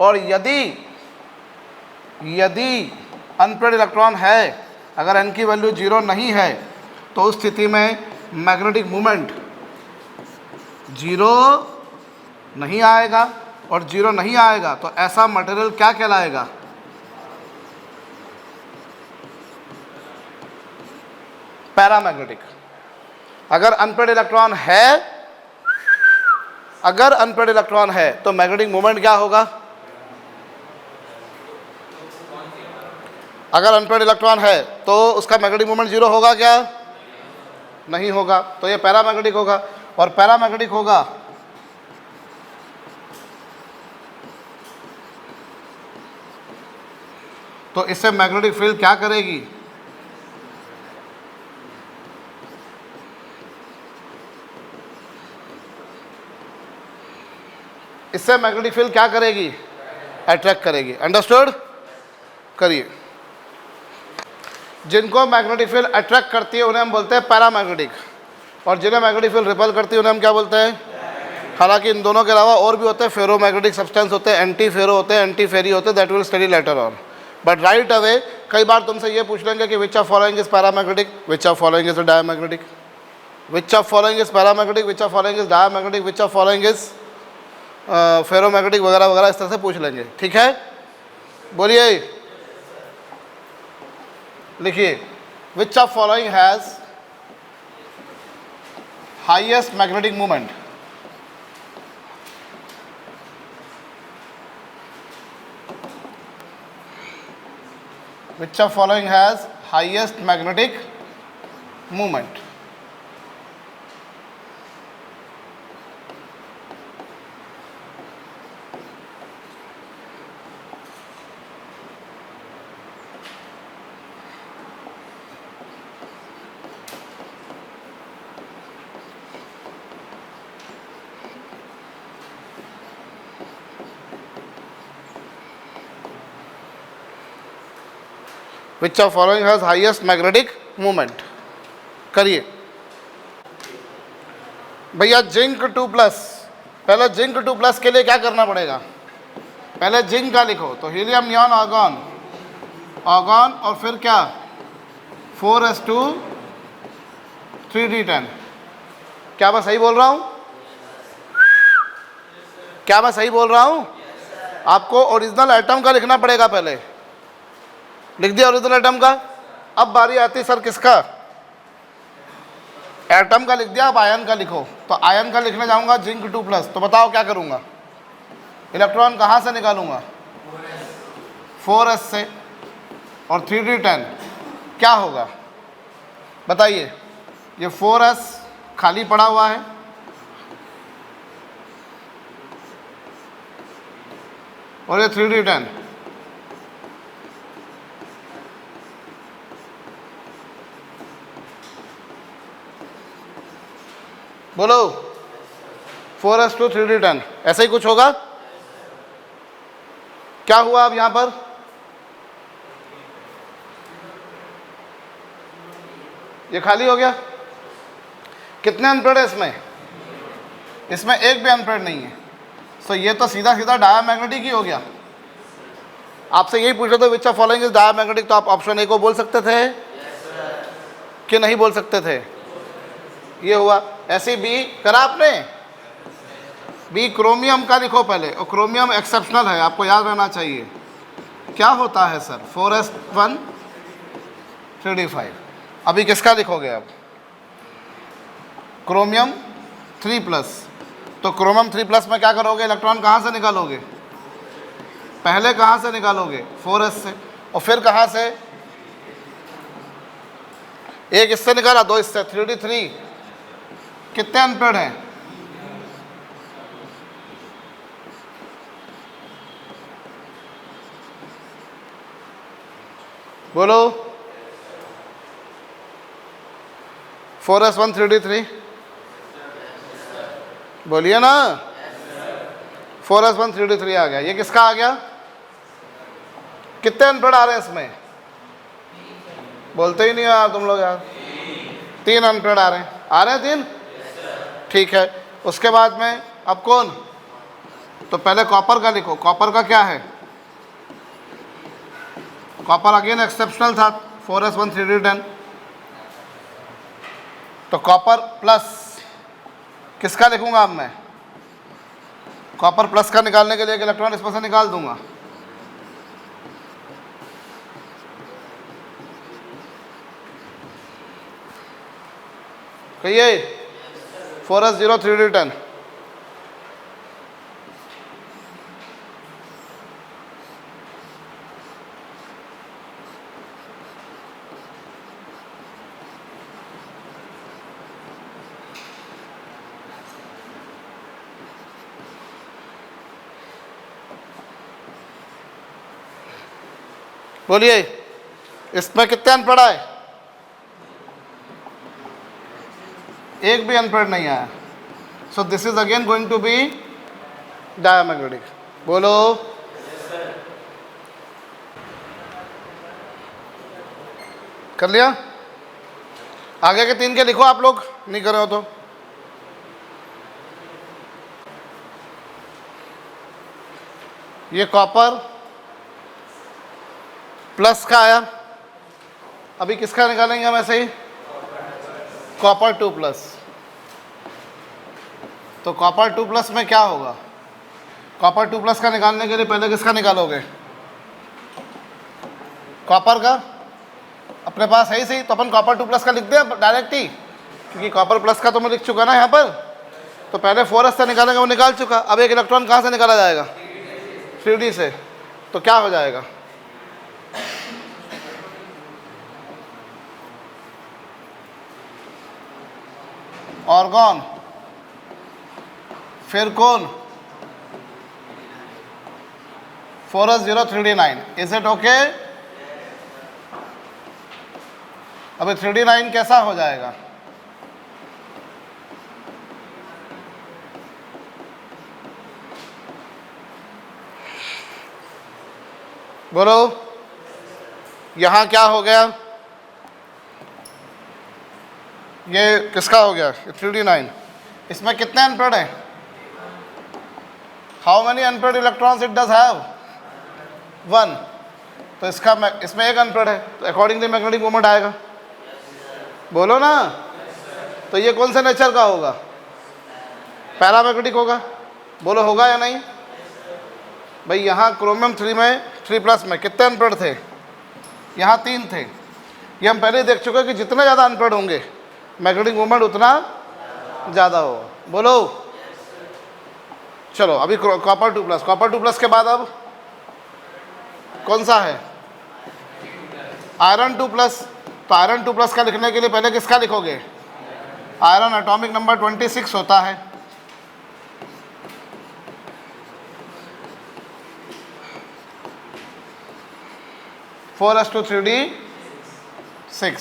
और यदि अनपेड इलेक्ट्रॉन है, अगर n की वैल्यू 0 नहीं है, तो उस स्थिति में मैग्नेटिक मोमेंट 0 नहीं आएगा, और 0 नहीं आएगा तो ऐसा मटेरियल क्या कहलाएगा? पैरामैग्नेटिक। अगर अनपेड इलेक्ट्रॉन है तो मैग्नेटिक मोमेंट क्या होगा? अगर अनपेड इलेक्ट्रॉन है तो उसका मैग्नेटिक मोमेंट 0 होगा क्या? नहीं होगा, तो ये पैरामैग्नेटिक होगा। और पैरामैग्नेटिक होगा तो इससे मैग्नेटिक फील्ड क्या करेगी? इससे मैग्नेटिक फील्ड क्या करेगी? अट्रैक्ट करेगी। अंडरस्टूड? करिए। जिनको मैग्नेटिक फील्ड अट्रैक्ट करती है उन्हें हम बोलते हैं पैरामैग्नेटिक, और जिन्हें मैग्नेटिक फील्ड रिपल करती है उन्हें हम क्या बोलते हैं? हालांकि इन दोनों के अलावा और भी होते हैं, फेरोमैग्नेटिक सब्सटेंस होते हैं, एंटी फेरो होते हैं, एंटी फेरी होते हैं, that will study later on. But right away कई बार तुमसे ये पूछ लेंगे कि which of following is paramagnetic, which of following is diamagnetic, which of following is paramagnetic, which of following is diamagnetic, which of following is ferromagnetic, वगैरह वगैरह इस तरह से पूछ लेंगे। ठीक है, बोलिए, लिखिए। Which of following has highest magnetic moment? Which of following has highest magnetic moment? Which of following has highest magnetic moment? करिए भैया। जिंक 2+, पहले जिंक 2+ के लिए क्या करना पड़ेगा? पहले जिंक का लिखो, तो हीलियम नियॉन आर्गन, आर्गन और फिर क्या? 4s2 3d10। क्या मैं सही बोल रहा हूँ? क्या मैं सही बोल रहा हूँ? आपको ओरिजिनल एटम का लिखना पड़ेगा। पहले लिख दिया ओरिजिनल एटम का। अब बारी आती सर किसका? एटम का लिख दिया, अब आयन का लिखो। तो आयन का लिखने जाऊंगा जिंक 2+, तो बताओ क्या करूंगा? इलेक्ट्रॉन कहाँ से निकालूंगा? 4s से, और 3d10 क्या होगा बताइए? ये 4s खाली पड़ा हुआ है, और ये 3d10, बोलो। 4s2 3d10 ऐसा ही कुछ होगा। क्या हुआ अब यहां पर? ये खाली हो गया। कितने अनपेड है इसमें? इसमें एक भी अनपेड नहीं है। तो ये तो सीधा सीधा डायमैग्नेटिक ही हो गया। आपसे यही पूछ रहे थे which of following is diamagnetic, तो आप ऑप्शन ए को बोल सकते थे कि नहीं बोल सकते थे? ये हुआ। ऐसे बी करा आपने। बी क्रोमियम का लिखो पहले, और क्रोमियम एक्सेप्शनल है, आपको याद रहना चाहिए। क्या होता है सर? 4s1 3d5। अभी किसका लिखोगे? अब क्रोमियम 3+। तो क्रोमियम 3+ में क्या करोगे? इलेक्ट्रॉन कहाँ से निकालोगे? पहले कहाँ से निकालोगे? 4s से, और फिर कहाँ से? एक इससे निकाला, दो इससे, 3d3। कितने अनपेड हैं? बोलो। 4s1 3d3 बोलिए ना। 4s1 3d3 आ गया। ये किसका आ गया? कितने अनपेड आ रहे हैं इसमें? बोलते ही नहीं हो यार तुम लोग यार। 3 अनपेड आ रहे हैं। 3 ठीक है। उसके बाद में अब कौन, तो पहले कॉपर का लिखो। कॉपर का क्या है, कॉपर अगेन एक्सेप्शनल था, 4s1 3d10। तो कॉपर प्लस किसका लिखूंगा अब मैं, कॉपर प्लस का निकालने के लिए एक इलेक्ट्रॉन इसमें से निकाल दूंगा। कहिए 4s0 3d10। बोलिए इसमें कितने अनपढ़ आए, एक भी अनपढ़ नहीं आया। So this is again going to be diamagnetic. बोलो कर लिया। आगे के 3 के लिखो, आप लोग नहीं कर रहे हो तो। ये कॉपर प्लस का आया, अभी किसका निकालेंगे हम ऐसे ही, कॉपर 2 प्लस। तो कॉपर 2 प्लस में क्या होगा, कॉपर 2 प्लस का निकालने के लिए पहले किसका निकालोगे, कॉपर का। अपने पास है ही सही, तो अपन कॉपर 2 प्लस का लिख दें डायरेक्ट ही, क्योंकि कॉपर प्लस का तो मैं लिख चुका ना यहाँ पर। तो पहले 4s से निकालेंगे, वो निकाल चुका। अब एक इलेक्ट्रॉन कहाँ से निकाला जाएगा, 3d से। तो क्या हो जाएगा, ऑर्गन, फिर कौन, 4s0 3d9। Is it okay. अभी 3d9 कैसा हो जाएगा, बोलो। यहां क्या हो गया, ये किसका हो गया, 3d9। इसमें कितने अनपेड हैं, how many unpaid electrons it does have, 1। तो इसमें एक अनपेड है, तो अकॉर्डिंगली मैग्नेटिक मोमेंट आएगा। बोलो ना। तो ये कौन से नेचर का होगा, पैरामैग्नेटिक होगा। बोलो होगा या नहीं। भाई यहाँ क्रोमियम 3 में 3 प्लस में कितने अनपेड थे, यहाँ 3 थे। ये हम पहले देख चुके हैं कि जितने ज़्यादा अनपेड होंगे मैग्नेटिक मोमेंट उतना ज़्यादा होगा। बोलो चलो। अभी कॉपर 2 प्लस, कॉपर 2 प्लस के बाद अब कौन सा है, आयरन 2 प्लस। तो आयरन 2 प्लस का लिखने के लिए पहले किसका लिखोगे, आयरन एटॉमिक नंबर 26 होता है। Four S two 3d6।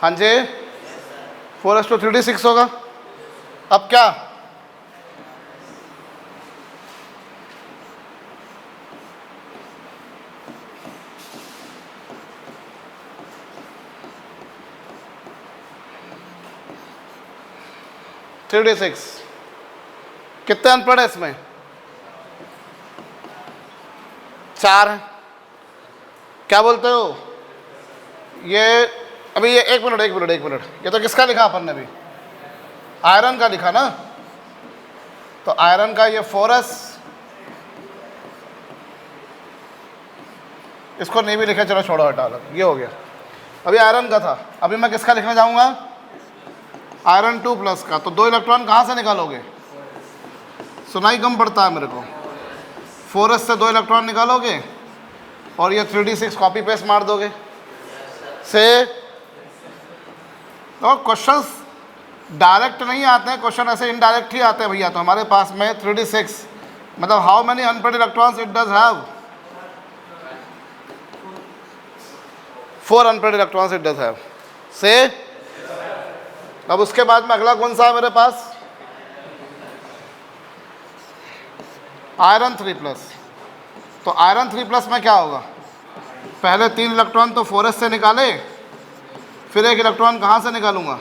हाँ जी 4s टू 3d6 होगा। अब क्या, (3d6) कितने अनपढ़ है इसमें, 4 है। क्या बोलते हो ये, अभी ये एक मिनट, ये तो किसका लिखा अपन ने अभी, आयरन का लिखा ना। तो आयरन का ये 4s, इसको नहीं भी लिखा, चलो छोड़ो हटा लो, ये हो गया। अभी आयरन का था, अभी मैं किसका लिखने जाऊंगा, आयरन 2 प्लस का। तो 2 इलेक्ट्रॉन कहाँ से निकालोगे, सुनाई कम पड़ता है मेरे को। 4s से 2 इलेक्ट्रॉन निकालोगे और ये 3d6 कॉपी पेस्ट मार दोगे से। तो क्वेश्चंस डायरेक्ट नहीं आते हैं, क्वेश्चन ऐसे इनडायरेक्ट ही आते हैं भैया। तो हमारे पास में 3d6 मतलब how many unpaid electrons it does have, 4 unpaired electrons it does have से। अब उसके बाद में अगला कौन सा है मेरे पास, आयरन 3 प्लस। तो आयरन 3 प्लस में क्या होगा, पहले 3 इलेक्ट्रॉन तो 4s से निकाले, फिर एक इलेक्ट्रॉन कहाँ से निकालूंगा,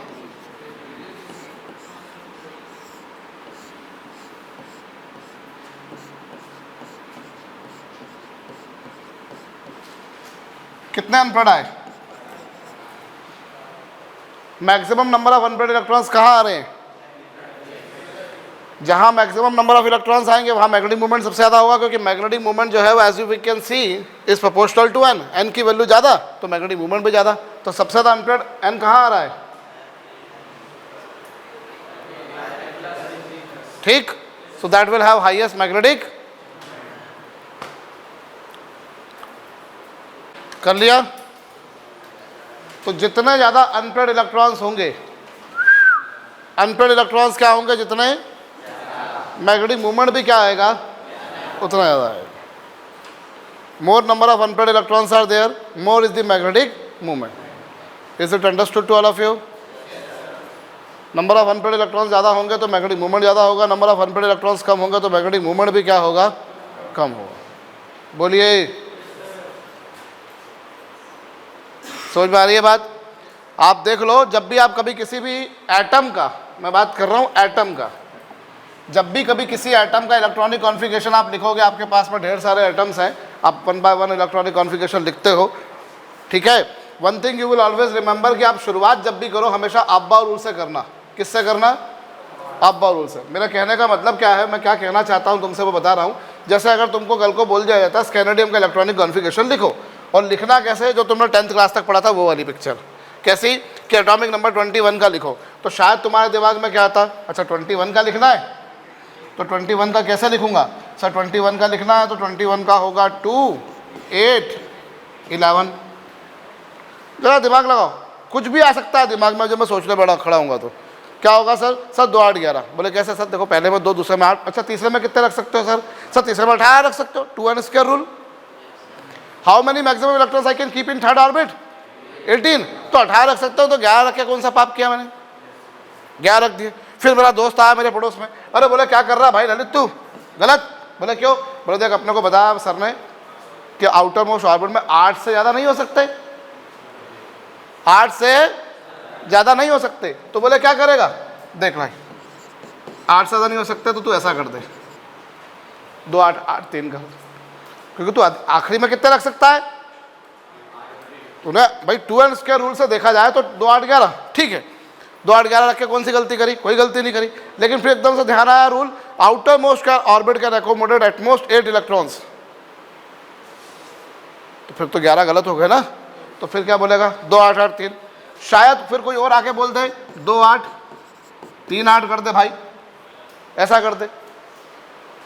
कितने अनपेड आए? Maximum number of unpaid electrons कहाँ आ रहे हैं? जहाँ मैक्सिमम नंबर ऑफ इलेक्ट्रॉन्स आएंगे वहाँ मैग्नेटिक मूवमेंट सबसे ज़्यादा होगा, क्योंकि मैग्नेटिक मूवमेंट जो है वो as you we can see is proportional to N, N की वैल्यू ज़्यादा तो मैग्नेटिक मूवमेंट भी ज़्यादा। तो सबसे ज़्यादा अनपेड एन कहाँ आ रहा है? ठीक, so that will have highest magnetic. कर लिया? तो जितने ज़्यादा अनपेड इलेक्ट्रॉन्स होंगे, अनपेड इलेक्ट्रॉन्स क्या होंगे? जितने मैग्नेटिक मूवमेंट भी क्या आएगा? उतना ज़्यादा आएगा। More number of unpaid electrons are there, more is the magnetic movement. Is it understood to all of you? Number of unpaid electrons ज़्यादा होंगे तो मैग्नेटिक मूवमेंट ज़्यादा होगा, नंबर ऑफ अनपेड इलेक्ट्रॉन्स कम होंगे तो मैग्नेटिक मूवमेंट भी क्या होगा? कम होगा। बोलिए, समझ में आ रही है बात? आप देख लो, जब भी आप कभी किसी भी एटम का, मैं बात कर रहा हूँ एटम का, जब भी कभी किसी एटम का इलेक्ट्रॉनिक कॉन्फ़िगरेशन आप लिखोगे, आपके पास में ढेर सारे एटम्स हैं, आप one by one electronic configuration लिखते हो, ठीक है? One thing you will always remember कि आप शुरुआत जब भी करो हमेशा अब्बा रूल से करना। किससे करना? अब्बा रूल से। मेरा कहने का मतलब क्या है, मैं क्या कहना चाहता हूँ तुमसे वो बता रहा हूँ। जैसे अगर तुमको कल को बोल दिया जाता है स्कैनेडियम का इलेक्ट्रॉनिक कॉन्फ़िगरेशन लिखो, और लिखना कैसे? जो तुमने 10th क्लास तक पढ़ा था वो वाली पिक्चर, कैसी कि एटॉमिक नंबर 21 का लिखो, तो शायद तुम्हारे दिमाग में क्या आता? अच्छा 21 का लिखना है, तो 21 का कैसे लिखूंगा? सर 21 का लिखना है तो 21 का होगा 2, 8, 11। जरा दिमाग लगाओ, कुछ भी आ सकता है दिमाग में। जब मैं सोचने बड़ा खड़ा हूँगा तो क्या होगा? सर 2, 8, 11। बोले कैसे सर? देखो पहले में 2, दूसरे में 8। अच्छा तीसरे में कितने रख सकते हो? सर तीसरे में 18 रख सकते हो, 2n square rule. How many maximum electrons I can keep in third orbit? 18। तो 18 रख सकते हो, तो 11 रख के कौन सा पाप किया मैंने? 11 रख दिए। फिर मेरा दोस्त आया मेरे पड़ोस में, अरे बोले क्या कर रहा भाई ललित तू? गलत। बोले क्यों? बोले देख अपने को बताया सर ने कि आउटर मोस्ट ऑर्बिट में 8 से ज़्यादा नहीं हो सकते, 8 से ज़्यादा नहीं हो सकते। तो बोले क्या करेगा? देख भाई 8 से ज़्यादा नहीं हो सकते तो तू ऐसा कर दे, 2, 8, 8, 3 कर, क्योंकि तू आखिरी में कितने रख सकता है? तूने भाई 2n स्क्वायर रूल से देखा जाए तो 2, 8, 11 ठीक है, 2, 8, 11 रख के कौन सी गलती करी? कोई गलती नहीं करी। लेकिन फिर एकदम से ध्यान आया रूल, आउटर मोस्ट का orbit can accommodate at most 8 electrons. तो फिर तो 11 गलत हो गए ना। तो फिर क्या बोलेगा? 2, 8, 8, 3। शायद फिर कोई और आके बोल दे 2, 8, 3, 8 कर दे भाई, ऐसा कर दे,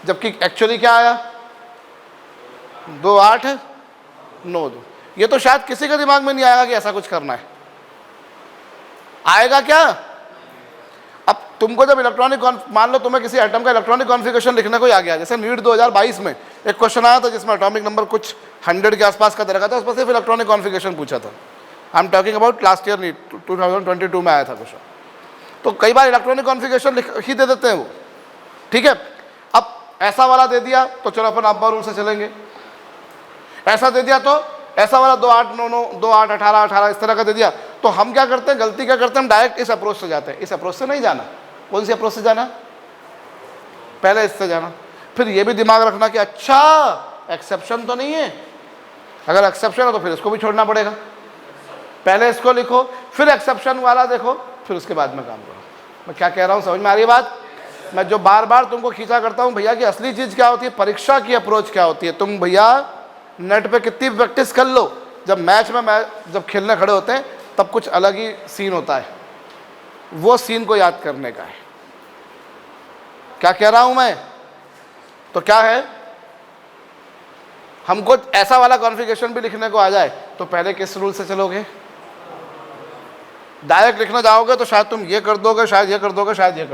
जबकि एक्चुअली क्या आया? 2, 8, 9, 2। ये तो शायद किसी के दिमाग में नहीं आएगा कि ऐसा कुछ करना है। आएगा क्या? अब तुमको जब इलेक्ट्रॉनिक, मान लो तुम्हें किसी एटम का इलेक्ट्रॉनिक कॉन्फ़िगरेशन लिखने को ही आ गया, जैसे नीट 2022 में एक क्वेश्चन आया था जिसमें एटॉमिक नंबर कुछ 100 के आसपास का दे रखा था, उसमें सिर्फ इलेक्ट्रॉनिक कॉन्फ़िगरेशन पूछा था। I am talking about last year NEET 2022 में आया था क्वेश्चन। तो कई बार इलेक्ट्रॉनिक कॉन्फ़िगरेशन लिख ही दे देते हैं वो, ठीक है। अब ऐसा वाला दे दिया तो चलो अपन अब्बा रूल से चलेंगे, ऐसा दे दिया तो ऐसा वाला 2, 8, 9, 9, 2, 8, 18, 18 इस तरह का दे दिया। तो हम क्या करते हैं? गलती क्या करते हैं? हम डायरेक्ट इस अप्रोच से जाते हैं। इस अप्रोच से नहीं जाना। कौन सी अप्रोच से जाना? पहले इससे जाना। फिर ये भी दिमाग रखना कि अच्छा एक्सेप्शन तो नहीं है, अगर एक्सेप्शन है तो फिर इसको भी छोड़ना पड़ेगा। पहले इसको लिखो, फिर एक्सेप्शन वाला देखो, फिर उसके बाद में काम करो। मैं क्या कह रहा हूँ समझ में आ रही है बात? मैं जो बार बार तुमको खींचा करता हूँ भैया कि असली चीज़ क्या होती है, परीक्षा की अप्रोच क्या होती है। तुम भैया नेट पे कितनी प्रैक्टिस कर लो, जब मैच में जब खेलने खड़े होते हैं तब कुछ अलग ही सीन होता है, वो सीन को याद करने का है। क्या कह रहा हूं मैं? तो क्या है, हमको ऐसा वाला कॉन्फ़िगरेशन भी लिखने को आ जाए तो पहले किस रूल से चलोगे? डायरेक्ट लिखना जाओगे तो शायद तुम ये कर दोगे, शायद ये कर दोगे, शायद ये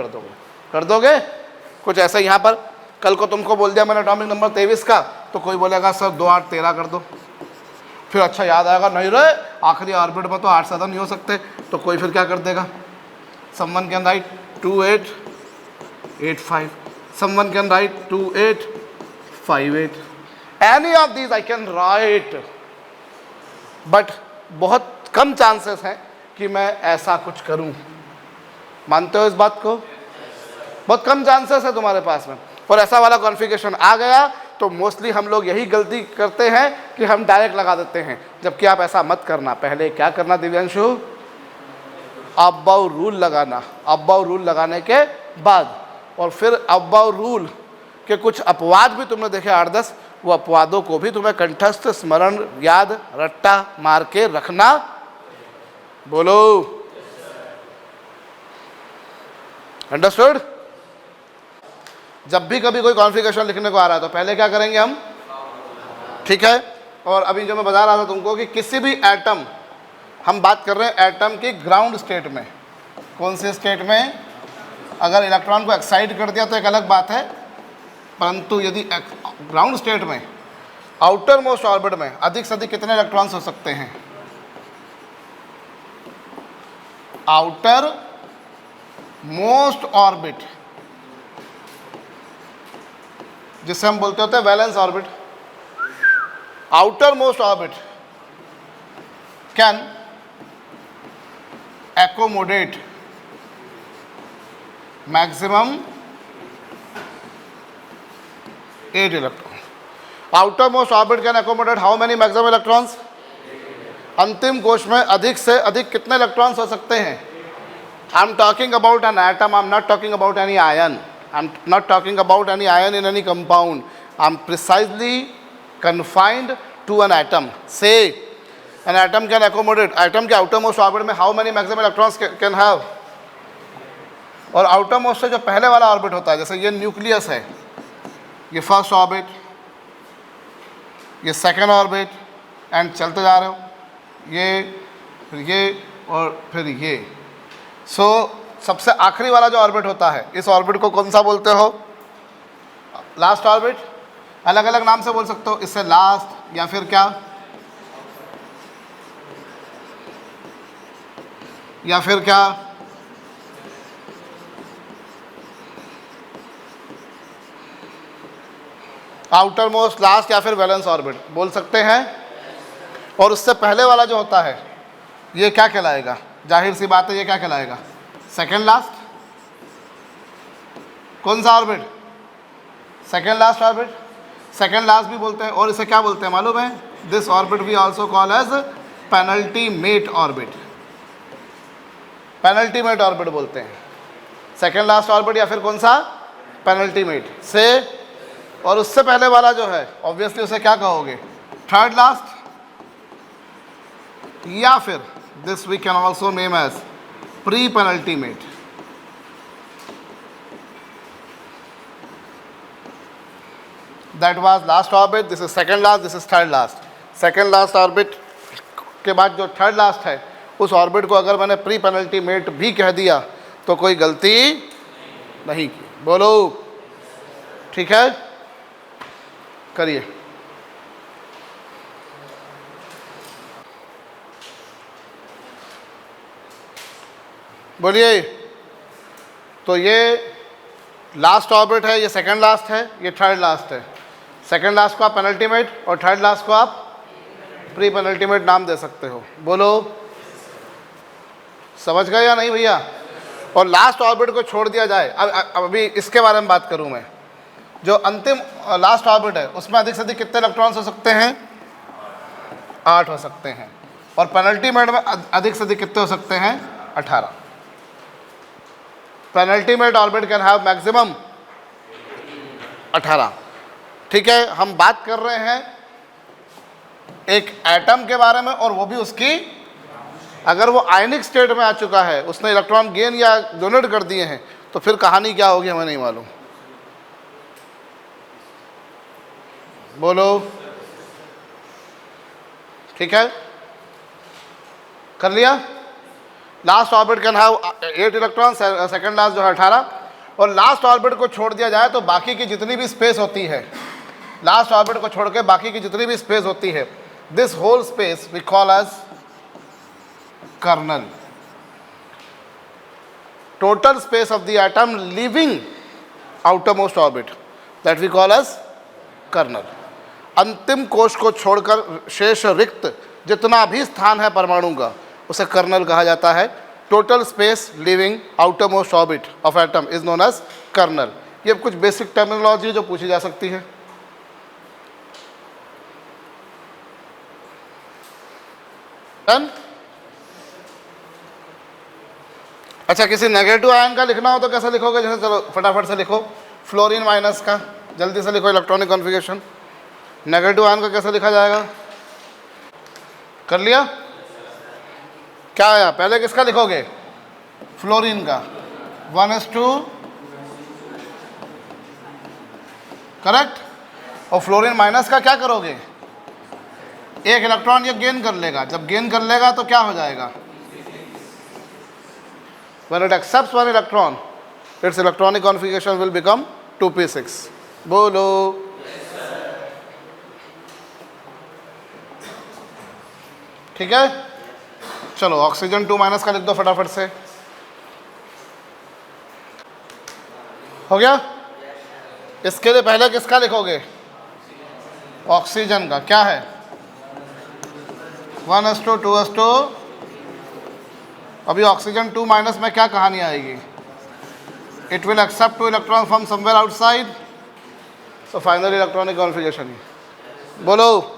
कर दोगे कुछ ऐसा। यहाँ पर कल को तुमको बोल दिया मैंने एटॉमिक नंबर 23 का, तो कोई बोलेगा सर 2, 8, 13 कर दो। फिर अच्छा याद आएगा नहीं रे आखिरी ऑर्बिट में तो 8 से ज़्यादा नहीं हो सकते, तो कोई फिर क्या कर देगा? Someone can write 2, 8, 8, 5, someone can write 2, 8, 5, 8, any of these I can write, but बहुत कम चांसेस हैं कि मैं ऐसा कुछ करूं। मानते हो इस बात को? बहुत कम चांसेस है तुम्हारे पास में। और ऐसा वाला कॉन्फ़िगरेशन आ गया तो मोस्टली हम लोग यही गलती करते हैं कि हम डायरेक्ट लगा देते हैं, जबकि आप ऐसा मत करना। पहले क्या करना दिव्यांशु? अबाउ रूल लगाना। अबाउ रूल लगाने के बाद और फिर अबाउ रूल के कुछ अपवाद भी तुमने देखे 8-10, वो अपवादों को भी तुम्हें कंठस्थ स्मरण याद रट्टा मार के रखना। बोलो अंडरस्टूड? जब भी कभी कोई कॉन्फ़िगरेशन लिखने को आ रहा है तो पहले क्या करेंगे हम? ठीक है। और अभी जो मैं बता रहा था तुमको कि किसी भी एटम, हम बात कर रहे हैं एटम की ग्राउंड स्टेट में। कौन से स्टेट में? अगर इलेक्ट्रॉन को एक्साइट कर दिया तो एक अलग बात है, परंतु यदि ग्राउंड स्टेट में आउटर मोस्ट ऑर्बिट में अधिक से अधिक कितने इलेक्ट्रॉन्स हो सकते हैं? आउटर मोस्ट ऑर्बिट, जिसे हम बोलते होते हैं valence orbit. Outer most orbit can accommodate maximum 8 electrons. Outermost orbit can accommodate how many maximum electrons? अंतिम कोश में अधिक से अधिक कितने इलेक्ट्रॉन्स हो सकते हैं? आई am talking about an atom, I am not talking about any ion, I am not talking about any ion in any compound, I am precisely confined to an atom. Say an atom can accommodate, atom के outermost orbit में how many maximum electrons can have? और outermost से जो पहले वाला orbit होता है, जैसे ये न्यूक्लियस है, ये फर्स्ट ऑर्बिट, ये सेकंड ऑर्बिट, एंड चलते जा रहे हो, ये फिर ये और फिर ये। सो सबसे आखिरी वाला जो ऑर्बिट होता है, इस ऑर्बिट को कौन सा बोलते हो? Last orbit. अलग अलग नाम से बोल सकते हो, इससे लास्ट या फिर क्या, या फिर क्या, आउटर मोस्ट, लास्ट, या फिर वैलेंस ऑर्बिट बोल सकते हैं। और उससे पहले वाला जो होता है ये क्या कहलाएगा? जाहिर सी बात है ये क्या कहलाएगा? Second last. कौन सा orbit? Second last orbit. Second last भी बोलते हैं। और इसे क्या बोलते हैं मालूम है? This orbit we also call as penultimate orbit. Penultimate orbit बोलते हैं सेकेंड लास्ट ऑर्बिट, या फिर कौन सा? पेनल्टीमेट से। और उससे पहले वाला जो है ऑब्वियसली उसे क्या कहोगे? थर्ड लास्ट, या फिर this we can also name as pre penultimate. That was last orbit, this is second last, this is third last. Second last orbit के बाद जो थर्ड लास्ट है, उस ऑर्बिट को अगर मैंने प्री पेनल्टीमेट भी कह दिया तो कोई गलती नहीं की। बोलो ठीक है, करिए। बोलिए। तो ये लास्ट ऑर्बिट है, ये सेकंड लास्ट है, ये थर्ड लास्ट है। सेकंड लास्ट को आप पेनल्टीमेट और थर्ड लास्ट को आप प्री पेनल्टीमेट नाम दे सकते हो। बोलो समझ गए या नहीं भैया? और लास्ट ऑर्बिट को छोड़ दिया जाए, अब अभी इसके बारे में बात करूं मैं। जो अंतिम लास्ट ऑर्बिट है उसमें अधिक से अधिक कितने इलेक्ट्रॉन्स हो सकते हैं? 8 हो सकते हैं। और पेनल्टीमेट में अधिक से अधिक कितने हो सकते हैं? 18। Penultimate orbit can have maximum 18। ठीक है, हम बात कर रहे हैं एक एटम के बारे में, और वो भी उसकी, अगर वो आयनिक स्टेट में आ चुका है, उसने इलेक्ट्रॉन गेन या डोनेट कर दिए हैं, तो फिर कहानी क्या होगी हमें नहीं मालूम। बोलो ठीक है, कर लिया। Last orbit can have 8 electron, second last जो है 18। और लास्ट ऑर्बिट को छोड़ दिया जाए तो बाकी की जितनी भी स्पेस होती है, लास्ट ऑर्बिट को छोड़ के बाकी की जितनी भी स्पेस होती है, this whole space we call as kernel. Total space of the atom leaving outer most orbit, that we call as kernel. अंतिम कोश को छोड़कर शेष रिक्त जितना भी स्थान है परमाणु का, उसे कर्नल कहा जाता है। Total space leaving outer most orbit of atom is known as kernel. ये कुछ बेसिक टर्मिनोलॉजी जो पूछी जा सकती है। डन। अच्छा, किसी नेगेटिव आयन का लिखना हो तो कैसे लिखोगे? जैसे चलो फटाफट से लिखो, फ्लोरीन माइनस का जल्दी से लिखो इलेक्ट्रॉनिक कॉन्फ़िगरेशन। नेगेटिव आयन का कैसे लिखा जाएगा? कर लिया? क्या आया? पहले किसका लिखोगे? फ्लोरीन का 1:2, करेक्ट। और फ्लोरीन माइनस का क्या करोगे? एक इलेक्ट्रॉन ये गेन कर लेगा, जब गेन कर लेगा तो क्या हो जाएगा? When it accepts one electron, its electronic configuration will become 2p6. बोलो। ठीक है, चलो ऑक्सीजन 2- का लिख दो फटाफट से। हो गया? इसके लिए पहले किसका लिखोगे? ऑक्सीजन का। क्या है? 1:2, 2:2। अभी ऑक्सीजन 2- में क्या कहानी आएगी? It will accept 2 electron from somewhere outside, so final electronic configuration. बोलो।